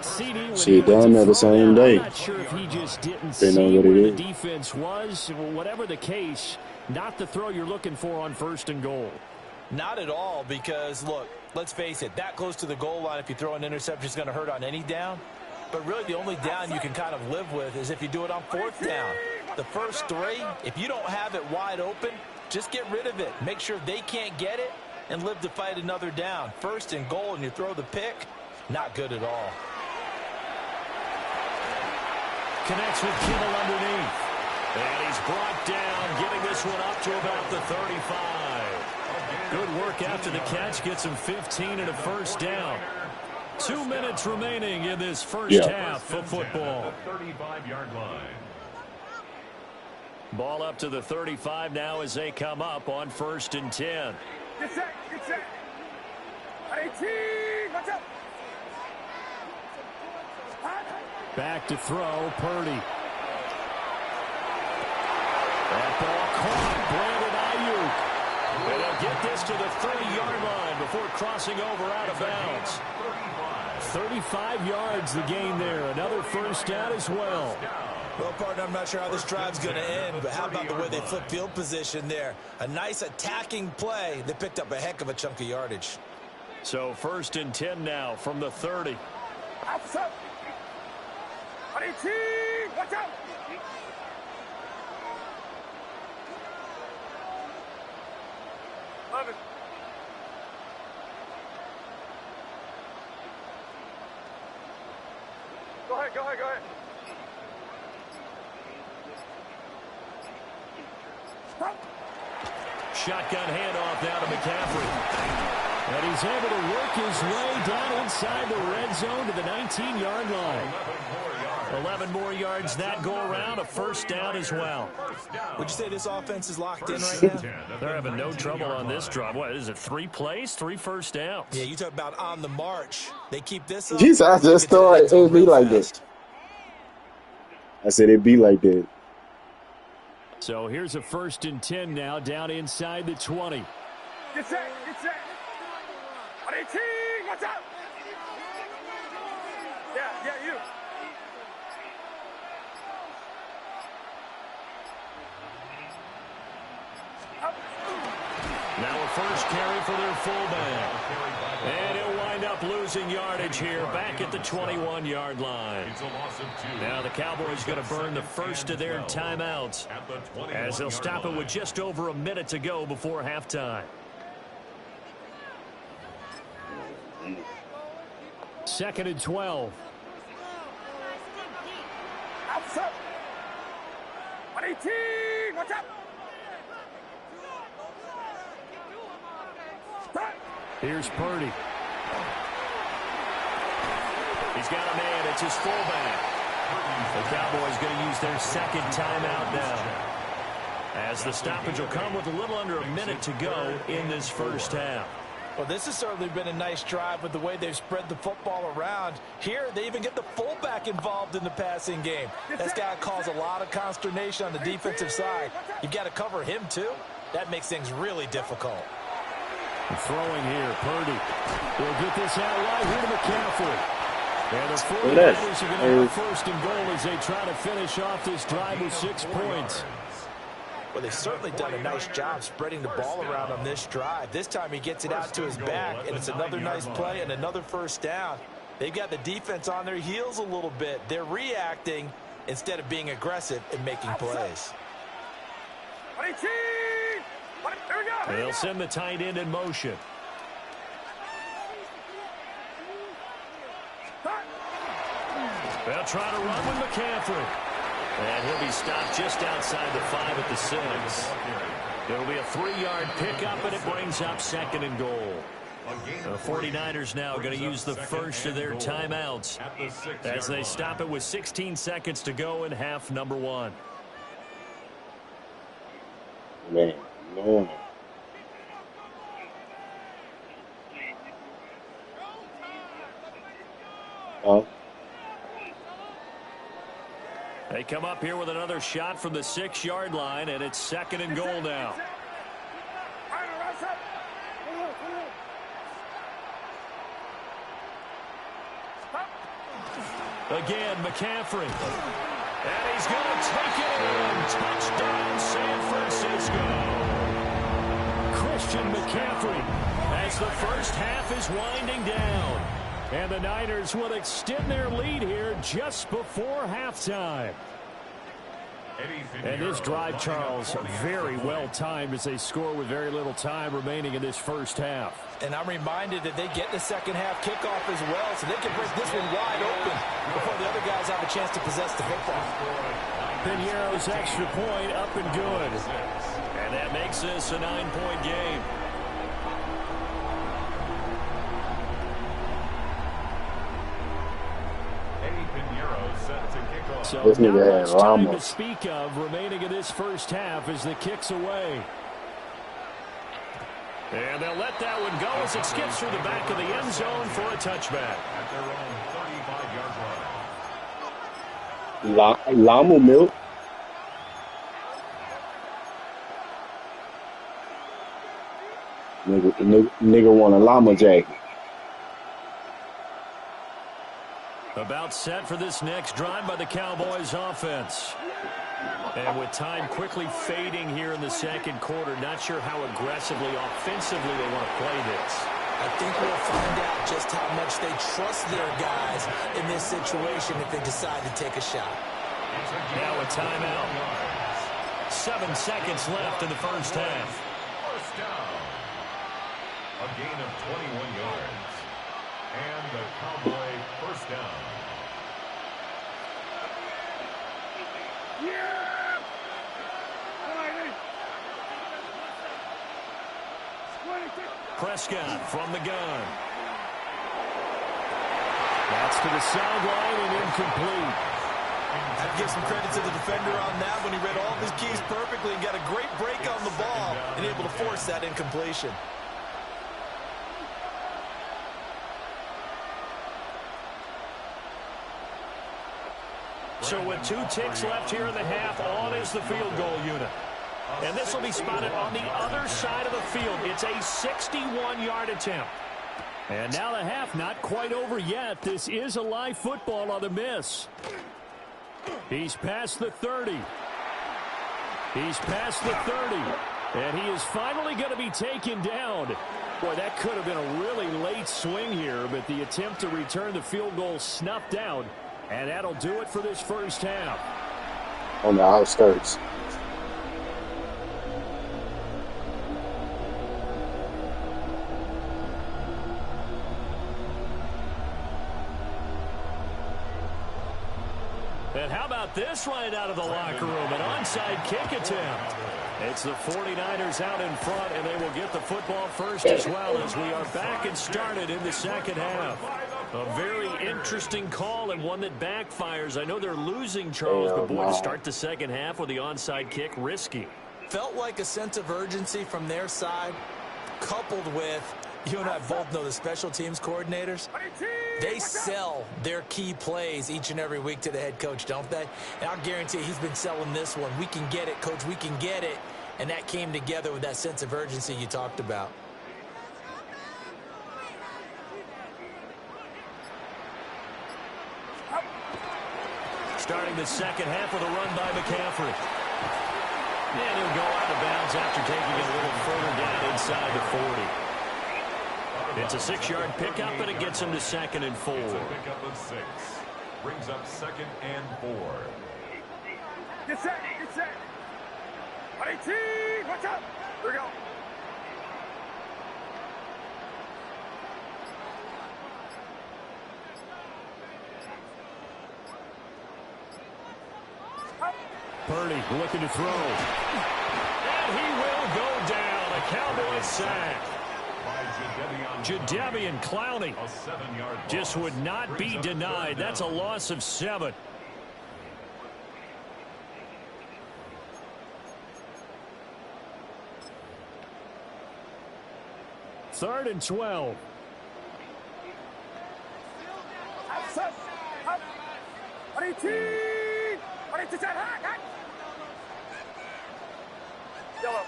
See it done there the same day. I'm not sure if he just didn't see where the defense was. Whatever the case, not the throw you're looking for on first and goal. Not at all, because, look, let's face it, that close to the goal line, if you throw an interception, is going to hurt on any down. But really, the only down you can kind of live with is if you do it on fourth down. The first three, if you don't have it wide open, just get rid of it. Make sure they can't get it and live to fight another down. First and goal, and you throw the pick, not good at all. Connects with Kittle underneath. And he's brought down, getting this one up to about the 35. Good work after the catch. Gets him 15 and a first down. 2 minutes remaining in this first half of football. 35-yard line. Ball up to the 35 now as they come up on first and 10. Get set. 18, watch out. Back to throw, Purdy. That ball caught, Brandon Ayuk. And they'll get this to the 30-yard line before crossing over out of bounds. 35 yards the gain there. Another first down as well. Well, partner, I'm not sure how this drive's going to end, but how about the way they flip field position there? A nice attacking play. They picked up a heck of a chunk of yardage. So first and 10 now from the 30. Outside. 18, watch out. Love it. Go ahead. Shotgun handoff now to McCaffrey. And he's able to work his way down inside the red zone to the 19-yard line. 11 more yards that go around, a first down as well. Would you say this offense is locked in right now? They're having no trouble on this drive. What is it, 3 plays, 3 first downs? Yeah, you talk about on the march. They keep this up. Jesus, I just thought it'd be like this. I said it'd be like that. So here's a first and 10 now, down inside the 20. Get set. 18, watch out. Yeah, you. Now a first carry for their fullback. And he'll wind up losing yardage here back at the 21-yard line. Now the Cowboys going to burn the first of their timeouts as they'll stop it with just over a minute to go before halftime. Second and 12. Outside. 18, watch out. Here's Purdy. He's got a man. It's his fullback. The Cowboys going to use their second timeout now. as the stoppage will come with a little under a minute to go in this first half. Well, this has certainly been a nice drive with the way they've spread the football around. Here, they even get the fullback involved in the passing game. That's got to cause a lot of consternation on the defensive side. You've got to cover him, too. That makes things really difficult. Throwing here, Purdy. They'll get this out wide here to McCaffrey. And the 49ers are going to have first and goal as they try to finish off this drive with 6 points. Well, they've certainly done a nice job spreading the ball around on this drive. This time he gets it out to his back, and it's another nice play and another first down. They've got the defense on their heels a little bit. They're reacting instead of being aggressive and making plays. They'll send the tight end in motion. They'll try to run with McCaffrey. And he'll be stopped just outside the 5 at the 6. It'll be a 3-yard pickup, and it brings up second and goal. The 49ers now going to use the first of their timeouts as they stop it with 16 seconds to go in half number 1. Man. Oh. They come up here with another shot from the 6-yard line, and it's second and goal now. Again, McCaffrey. And he's going to take it in. Touchdown, San Francisco. Christian McCaffrey as the first half is winding down. And the Niners will extend their lead here just before halftime. And this drive, Charles, very well timed as they score with very little time remaining in this first half. And I'm reminded that they get the second half kickoff as well, so they can break this one wide open before the other guys have a chance to possess the football. Piñeiro's extra point up and good. And that makes this a 9-point game. So this not nigga much had time to Ramos. speak of remaining in this first half as the kick's away. And they'll let that one go as it skips through the back of the end zone for a touchback. At their own 35-yard line. Llama milk. Nigga want a llama jacket. About set for this next drive by the Cowboys offense. And with time quickly fading here in the second quarter, not sure how aggressively, offensively they want to play this. I think we'll find out just how much they trust their guys in this situation if they decide to take a shot. Now a timeout. 7 seconds left in the first half. First down. A gain of 21 yards. And the Cowboy first down. Prescott from the gun. That's to the sideline and incomplete. I'd give some credit to the defender on that when he read all of his keys perfectly and got a great break on the ball and able to force that incompletion. So with 2 ticks left here in the half, on is the field goal unit. And this will be spotted on the other side of the field. It's a 61-yard attempt. And now the half not quite over yet. This is a live football on the miss. He's past the 30. He's past the 30. And he is finally going to be taken down. Boy, that could have been a really late swing here, but the attempt to return the field goal snuffed out. And that'll do it for this first half. On the outskirts. And how about this right out of the locker room? An onside kick attempt. It's the 49ers out in front, and they will get the football first as well as we are back and started in the second half. A very interesting call and one that backfires. I know they're losing, Charles, but boy, to start the second half with the onside kick, risky. felt like a sense of urgency from their side, coupled with, you and I both know the special teams coordinators, they sell their key plays each and every week to the head coach, don't they? And I'll guarantee he's been selling this one. We can get it, coach, we can get it. And that came together with that sense of urgency you talked about. Starting the second half with a run by McCaffrey. And he'll go out of bounds after taking it a little further down inside the 40. It's a 6-yard pickup, and it gets him to 2nd and 4. It's a pickup of 6. Brings up 2nd and 4. Get set, get set. 118, watch out. Here we go. Purdy looking to throw. And he will go down. A Cowboys sack. Jadeveon Clowney just would not be denied. That's a loss of 7. Third and 12. Up, up. 118. 118, hot. Yellow.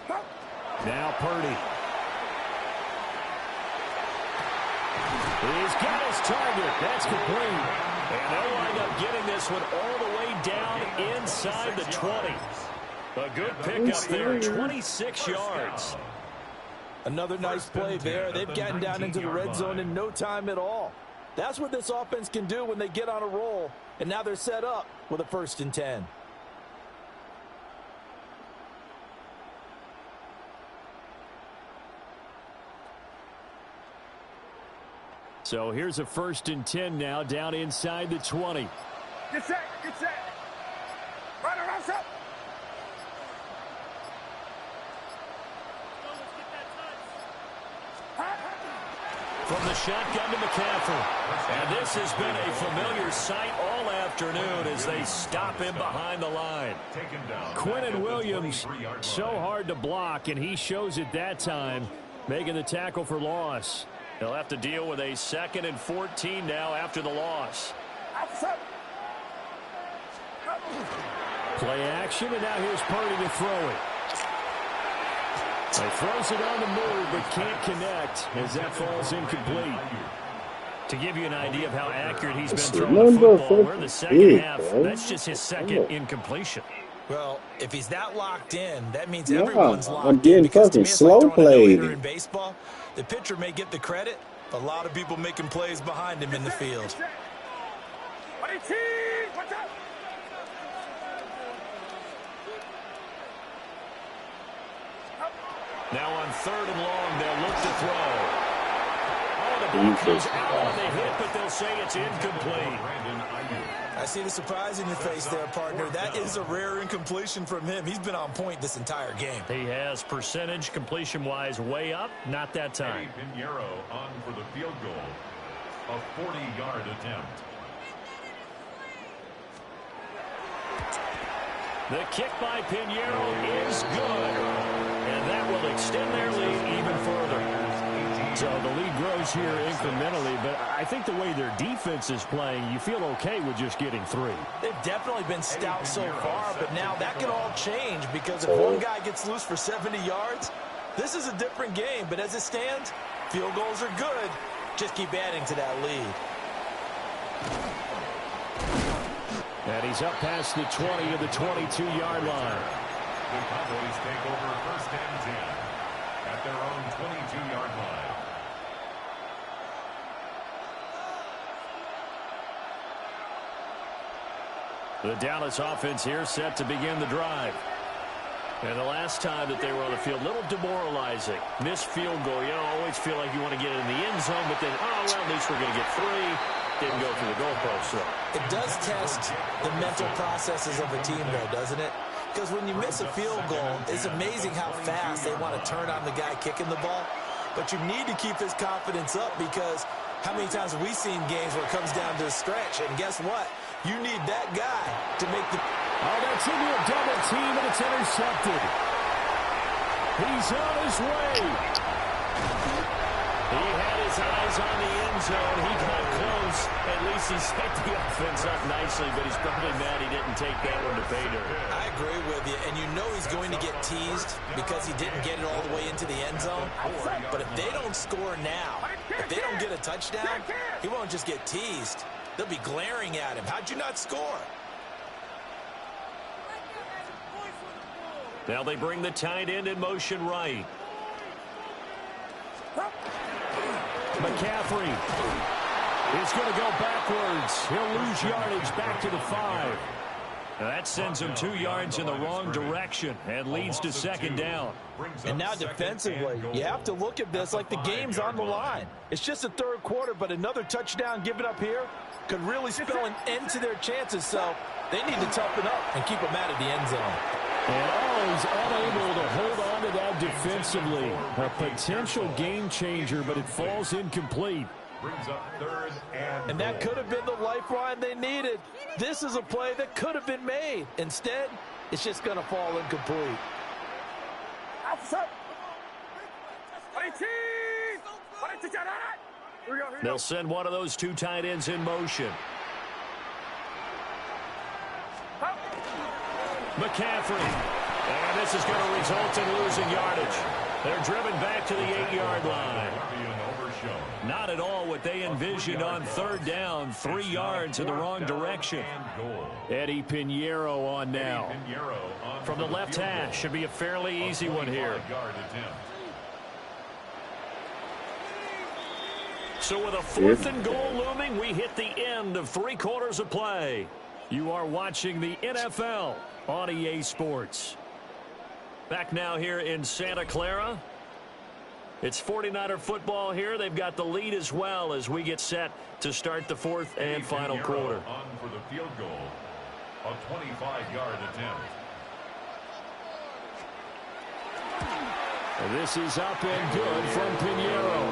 Stop. Now Purdy. He's got his target. That's complete. And they'll wind up getting this one all the way down inside the 20. A good pickup there, 26 yards. Another nice play there. They've gotten down into the red zone in no time at all. That's what this offense can do when they get on a roll. And now they're set up with a 1st and 10. So here's a 1st and 10 now down inside the 20. Get set, get set. Run around, up. From the shotgun to McCaffrey. And this has been a familiar sight all afternoon as they stop him behind the line. Quinnen Williams, so hard to block, and he shows it that time, making the tackle for loss. They'll have to deal with a 2nd and 14 now after the loss. Play action, and now here's Purdy to throw it. He throws it on the move, but can't connect as that falls incomplete. To give you an idea of how accurate he's been throwing the football, we're in the second half. That's just his 2nd incompletion. Well, if he's that locked in, that means everyone's locked I'm getting in. Because fucking to me, it's like slow throwing a played. no-hitter in baseball. The pitcher may get the credit, but a lot of people making plays behind him in the field. 118, watch out. Now on 3rd and long, they'll look to throw. Oh, the ball comes out on the hit, but they'll say it's incomplete. I see the surprise in your face there, partner. That is a rare incompletion from him. He's been on point this entire game. He has percentage completion-wise way up. Not that time. Pinheiro on for the field goal. A 40-yard attempt. The kick by Pinheiro is good. And that will extend their lead even further. So the lead grows here incrementally, but I think the way their defense is playing, you feel okay with just getting 3. They've definitely been stout so far, but now that can all change because if one guy gets loose for 70 yards, this is a different game. But as it stands, field goals are good. Just keep adding to that lead. And he's up past the 20 of the 22-yard line. The Cowboys take over 1st and 10 at their own 22-yard line. The Dallas offense here set to begin the drive. And the last time that they were on the field, a little demoralizing. Missed field goal. You always feel like you want to get it in the end zone, but then, oh, well, at least we're going to get 3. Didn't go through the goalpost, though. It does test the mental processes of a team, though, doesn't it? Because when you miss a field goal, it's amazing how fast they want to turn on the guy kicking the ball. But you need to keep his confidence up because How many times have we seen games where it comes down to a stretch? And guess what? You need that guy to make the... Oh, that's into a double team, and it's intercepted. He's on his way. He had his eyes on the end zone. He got close. At least he set the offense up nicely, but he's probably mad he didn't take that one to pay dirt. I agree with you, and you know he's going to get teased because he didn't get it all the way into the end zone. But if they don't score now, if they don't get a touchdown, he won't just get teased. They'll be glaring at him. How'd you not score? Now they bring the tight end in motion right. McCaffrey is going to go backwards. He'll lose yardage back to the 5. Now that sends him 2 yards in the wrong direction and leads to second down. And now defensively, you have to look at this like the game's on the line. It's just the third quarter, but another touchdown given up here could really spell an end to their chances. So they need to toughen up and keep them out of the end zone. And he's unable to hold on to that defensively. A potential game changer, but it falls incomplete. Brings up third and that could have been the lifeline they needed. This is a play that could have been made. Instead, it's just going to fall incomplete. They'll send one of those 2 tight ends in motion. McCaffrey. And this is going to result in losing yardage. They're driven back to the 8-yard line. Not at all what they envisioned on third down. 3 yards in the wrong direction. Eddie Pinheiro on now. From the left hash. Should be a fairly easy one here. So with a 4th and goal looming, we hit the end of 3 quarters of play. You are watching the NFL on EA Sports. Back now here in Santa Clara. It's 49er football here. They've got the lead as well as we get set to start the 4th and final quarter. On for the field goal. A 25-yard attempt. And this is up and good from Pinheiro.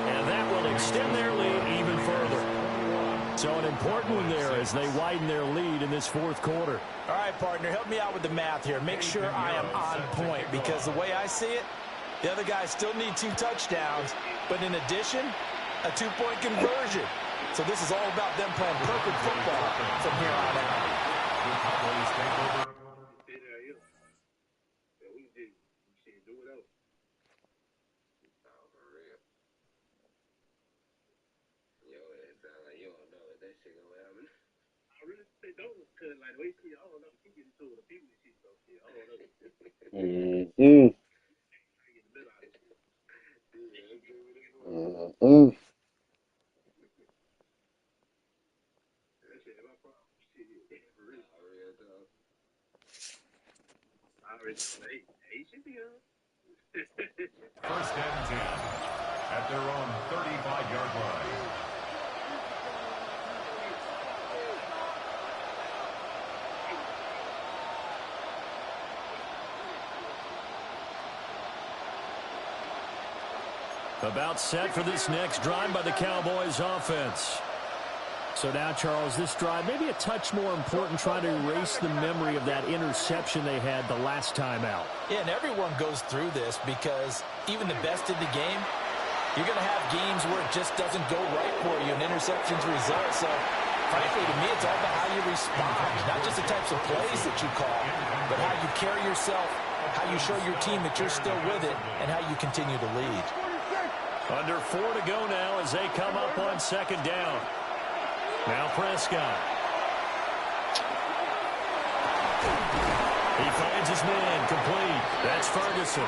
And that will extend their lead even further. So an important one there as they widen their lead in this 4th quarter. All right, partner, help me out with the math here. Make sure I am on point because the way I see it, the other guys still need 2 touchdowns, but in addition, a 2-point conversion. So this is all about them playing perfect football from here on out. First and 10 at their own 35-yard line. About set for this next drive by the Cowboys offense. So now, Charles, this drive maybe a touch more important, trying to erase the memory of that interception they had the last time out. Yeah, and everyone goes through this because even the best in the game, you're going to have games where it just doesn't go right for you and interceptions result. So, frankly, to me, it's all about how you respond, not just the types of plays that you call, but how you carry yourself, how you show your team that you're still with it, and how you continue to lead. Under 4 to go now as they come up on second down. Now Prescott. He finds his man complete. That's Ferguson.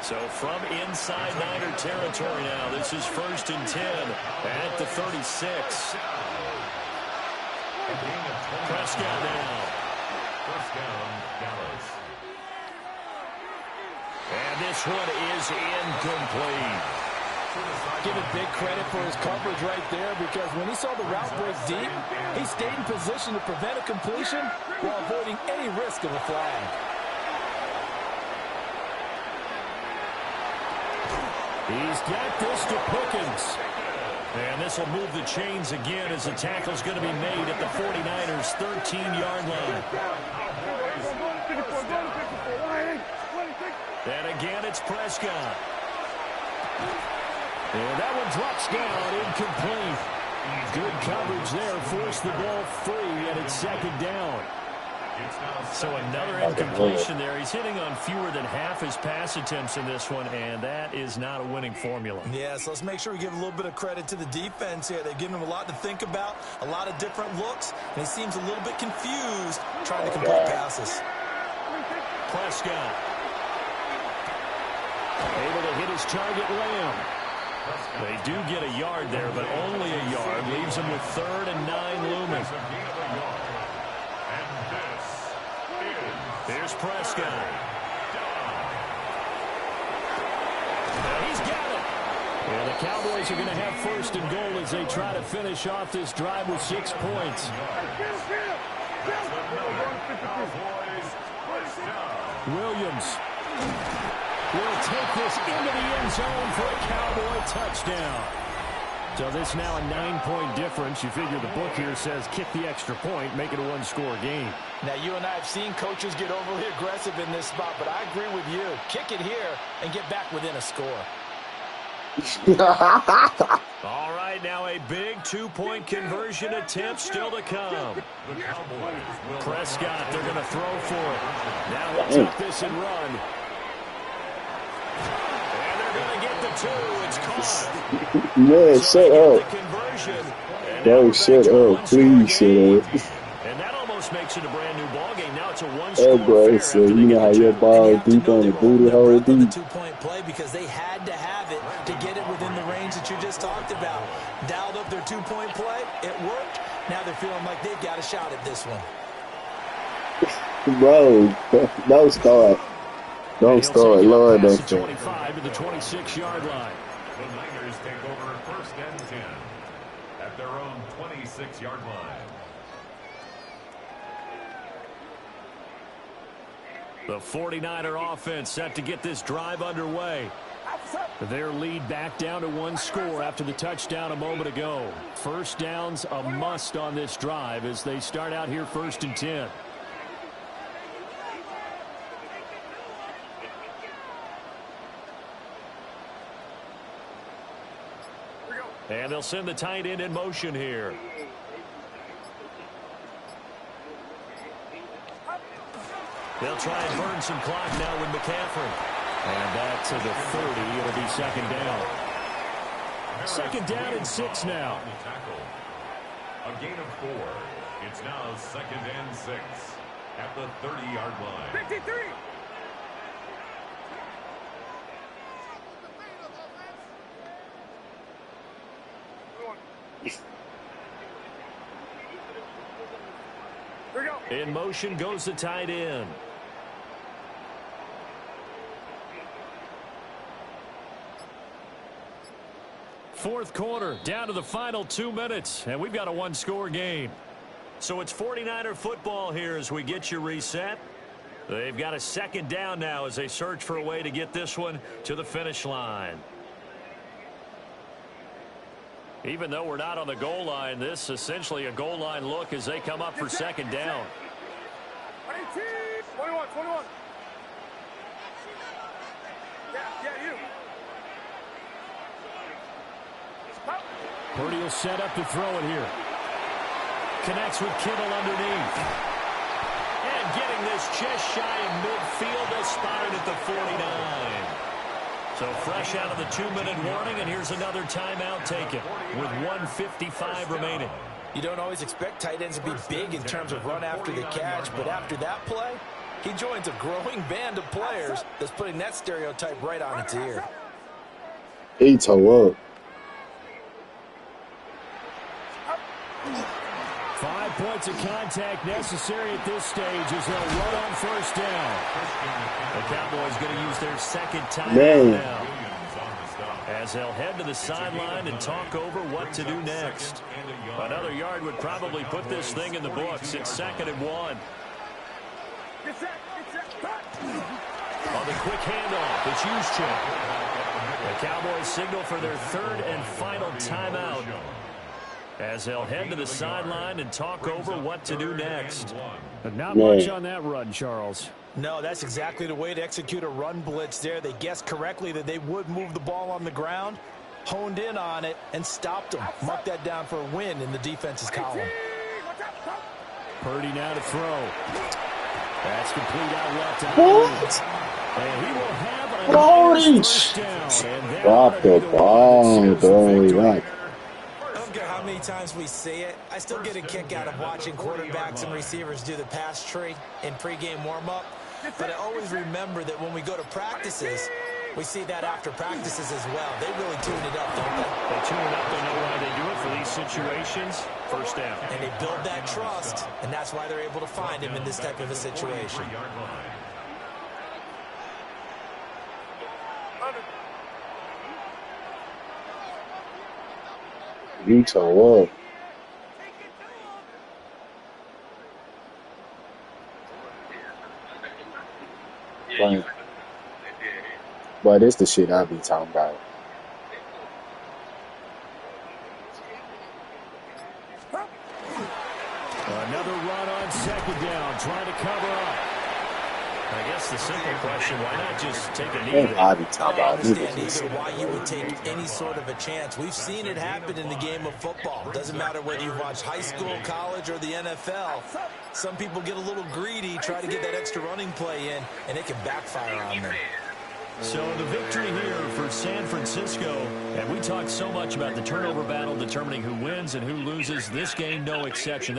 So from inside Niner territory now, this is 1st and 10 at the 36. Prescott now. First down, Dallas. And this one is incomplete. Give it big credit for his coverage right there because when he saw the route break deep, he stayed in position to prevent a completion while avoiding any risk of a flag. He's got this to Pickens. And this will move the chains again as the tackle's going to be made at the 49ers' 13-yard line. And again, it's Prescott. And that one drops down, incomplete. Good coverage there, forced the ball free, and it's second down. So another incompletion there. He's hitting on fewer than half his pass attempts in this one, and that is not a winning formula. Yeah, so let's make sure we give a little bit of credit to the defense here. They've given him a lot to think about, a lot of different looks, and he seems a little bit confused trying to complete passes. Prescott. Able to hit his target, Lamb. They do get a yard there, but only a yard. Leaves him with 3rd and 9 looming. Here's Prescott. He's got it. And the Cowboys are going to have 1st and goal as they try to finish off this drive with 6 points. Williams will take this into the end zone for a Cowboy touchdown. So this now a 9-point difference. You figure the book here says kick the extra point, make it a 1-score game. Now, you and I have seen coaches get overly aggressive in this spot, but I agree with you. Kick it here and get back within a score. All right, now a big 2-point conversion attempt still to come. Prescott, they're going to throw for it. Now he'll take this and run. And they're going to get the 2. It's caught. Man, shut up. Bro, shut up. Please shut up. And that almost makes it a brand new ball game. Now it's a 1-score Hey, bro, so you know how your ball deep on the booty hole deep. The 2-point play because they had to have it to get it within the range that you just talked about. Dialed up their 2-point play. It worked. Now they're feeling like they've got a shot at this one. Bro, don't start. Don't start. Lord, don't start. 25 to the 26-yard line. The Niners take over 1st and 10 at their own 26-yard line. The 49er offense set to get this drive underway. Their lead back down to 1 score after the touchdown a moment ago. 1st downs a must on this drive as they start out here 1st and 10. And they'll send the tight end in motion here. They'll try and burn some clock now with McCaffrey. And back to the 30. It'll be 2nd down. 2nd down and 6 now. A gain of 4. It's now 2nd and 6 at the 30-yard line. 53. In motion goes the tight end. Fourth quarter, down to the final 2 minutes, and we've got a 1-score game. So it's 49er football here as we get you reset. They've got a 2nd down now as they search for a way to get this one to the finish line. Even though we're not on the goal line, this is essentially a goal line look as they come up for 2nd down. 21. Yeah, you. Purdy will set up to throw it here. Connects with Kittle underneath. And getting this just shy of midfield. They'll spot it at the 49. So fresh out of the 2-minute warning, and here's another timeout taken with 1:55 remaining. You don't always expect tight ends to be big in terms of run after the catch, but after that play, he joins a growing band of players that's putting that stereotype right on its ear. He toe up. 5 points of contact necessary at this stage as they'll run on 1st down. The Cowboys going to use their 2nd timeout now as they'll head to the sideline and talk over what to do next. Another yard would probably put this thing in the books. It's 2nd and 1. On the quick handoff, it's Juszczyk. The Cowboys signal for their third and final timeout as they'll head to the sideline and talk over what to do next. But not much on that run, Charles. No, that's exactly the way to execute a run blitz there. They guessed correctly that they would move the ball on the ground, honed in on it, and stopped them. Mark that down for a win in the defense's column. Purdy now to throw. That's complete out left. What? And he will have a first down. And Drop the ball, boy. How many times we see it, I still get a kick out of watching quarterbacks and receivers do the pass tree in pregame warm-up. But I always remember that when we go to practices, we see that after practices as well. They really tune it up, don't they? They tune it up. They know why they do it for these situations. First down. And they build that trust, and that's why they're able to find him in this type of a situation. Utah, whoa. But it's the shit I be talking about. Another run on second down, trying to cover up. I guess the simple question, why not just take a knee? I be talking I about understand either why you would take any sort of a chance. We've seen it happen in the game of football. Doesn't matter whether you've watched high school, college, or the NFL. Some people get a little greedy, try to get that extra running play in, and it can backfire on them. So the victory here for San Francisco, and we talked so much about the turnover battle determining who wins and who loses. This game, no exception.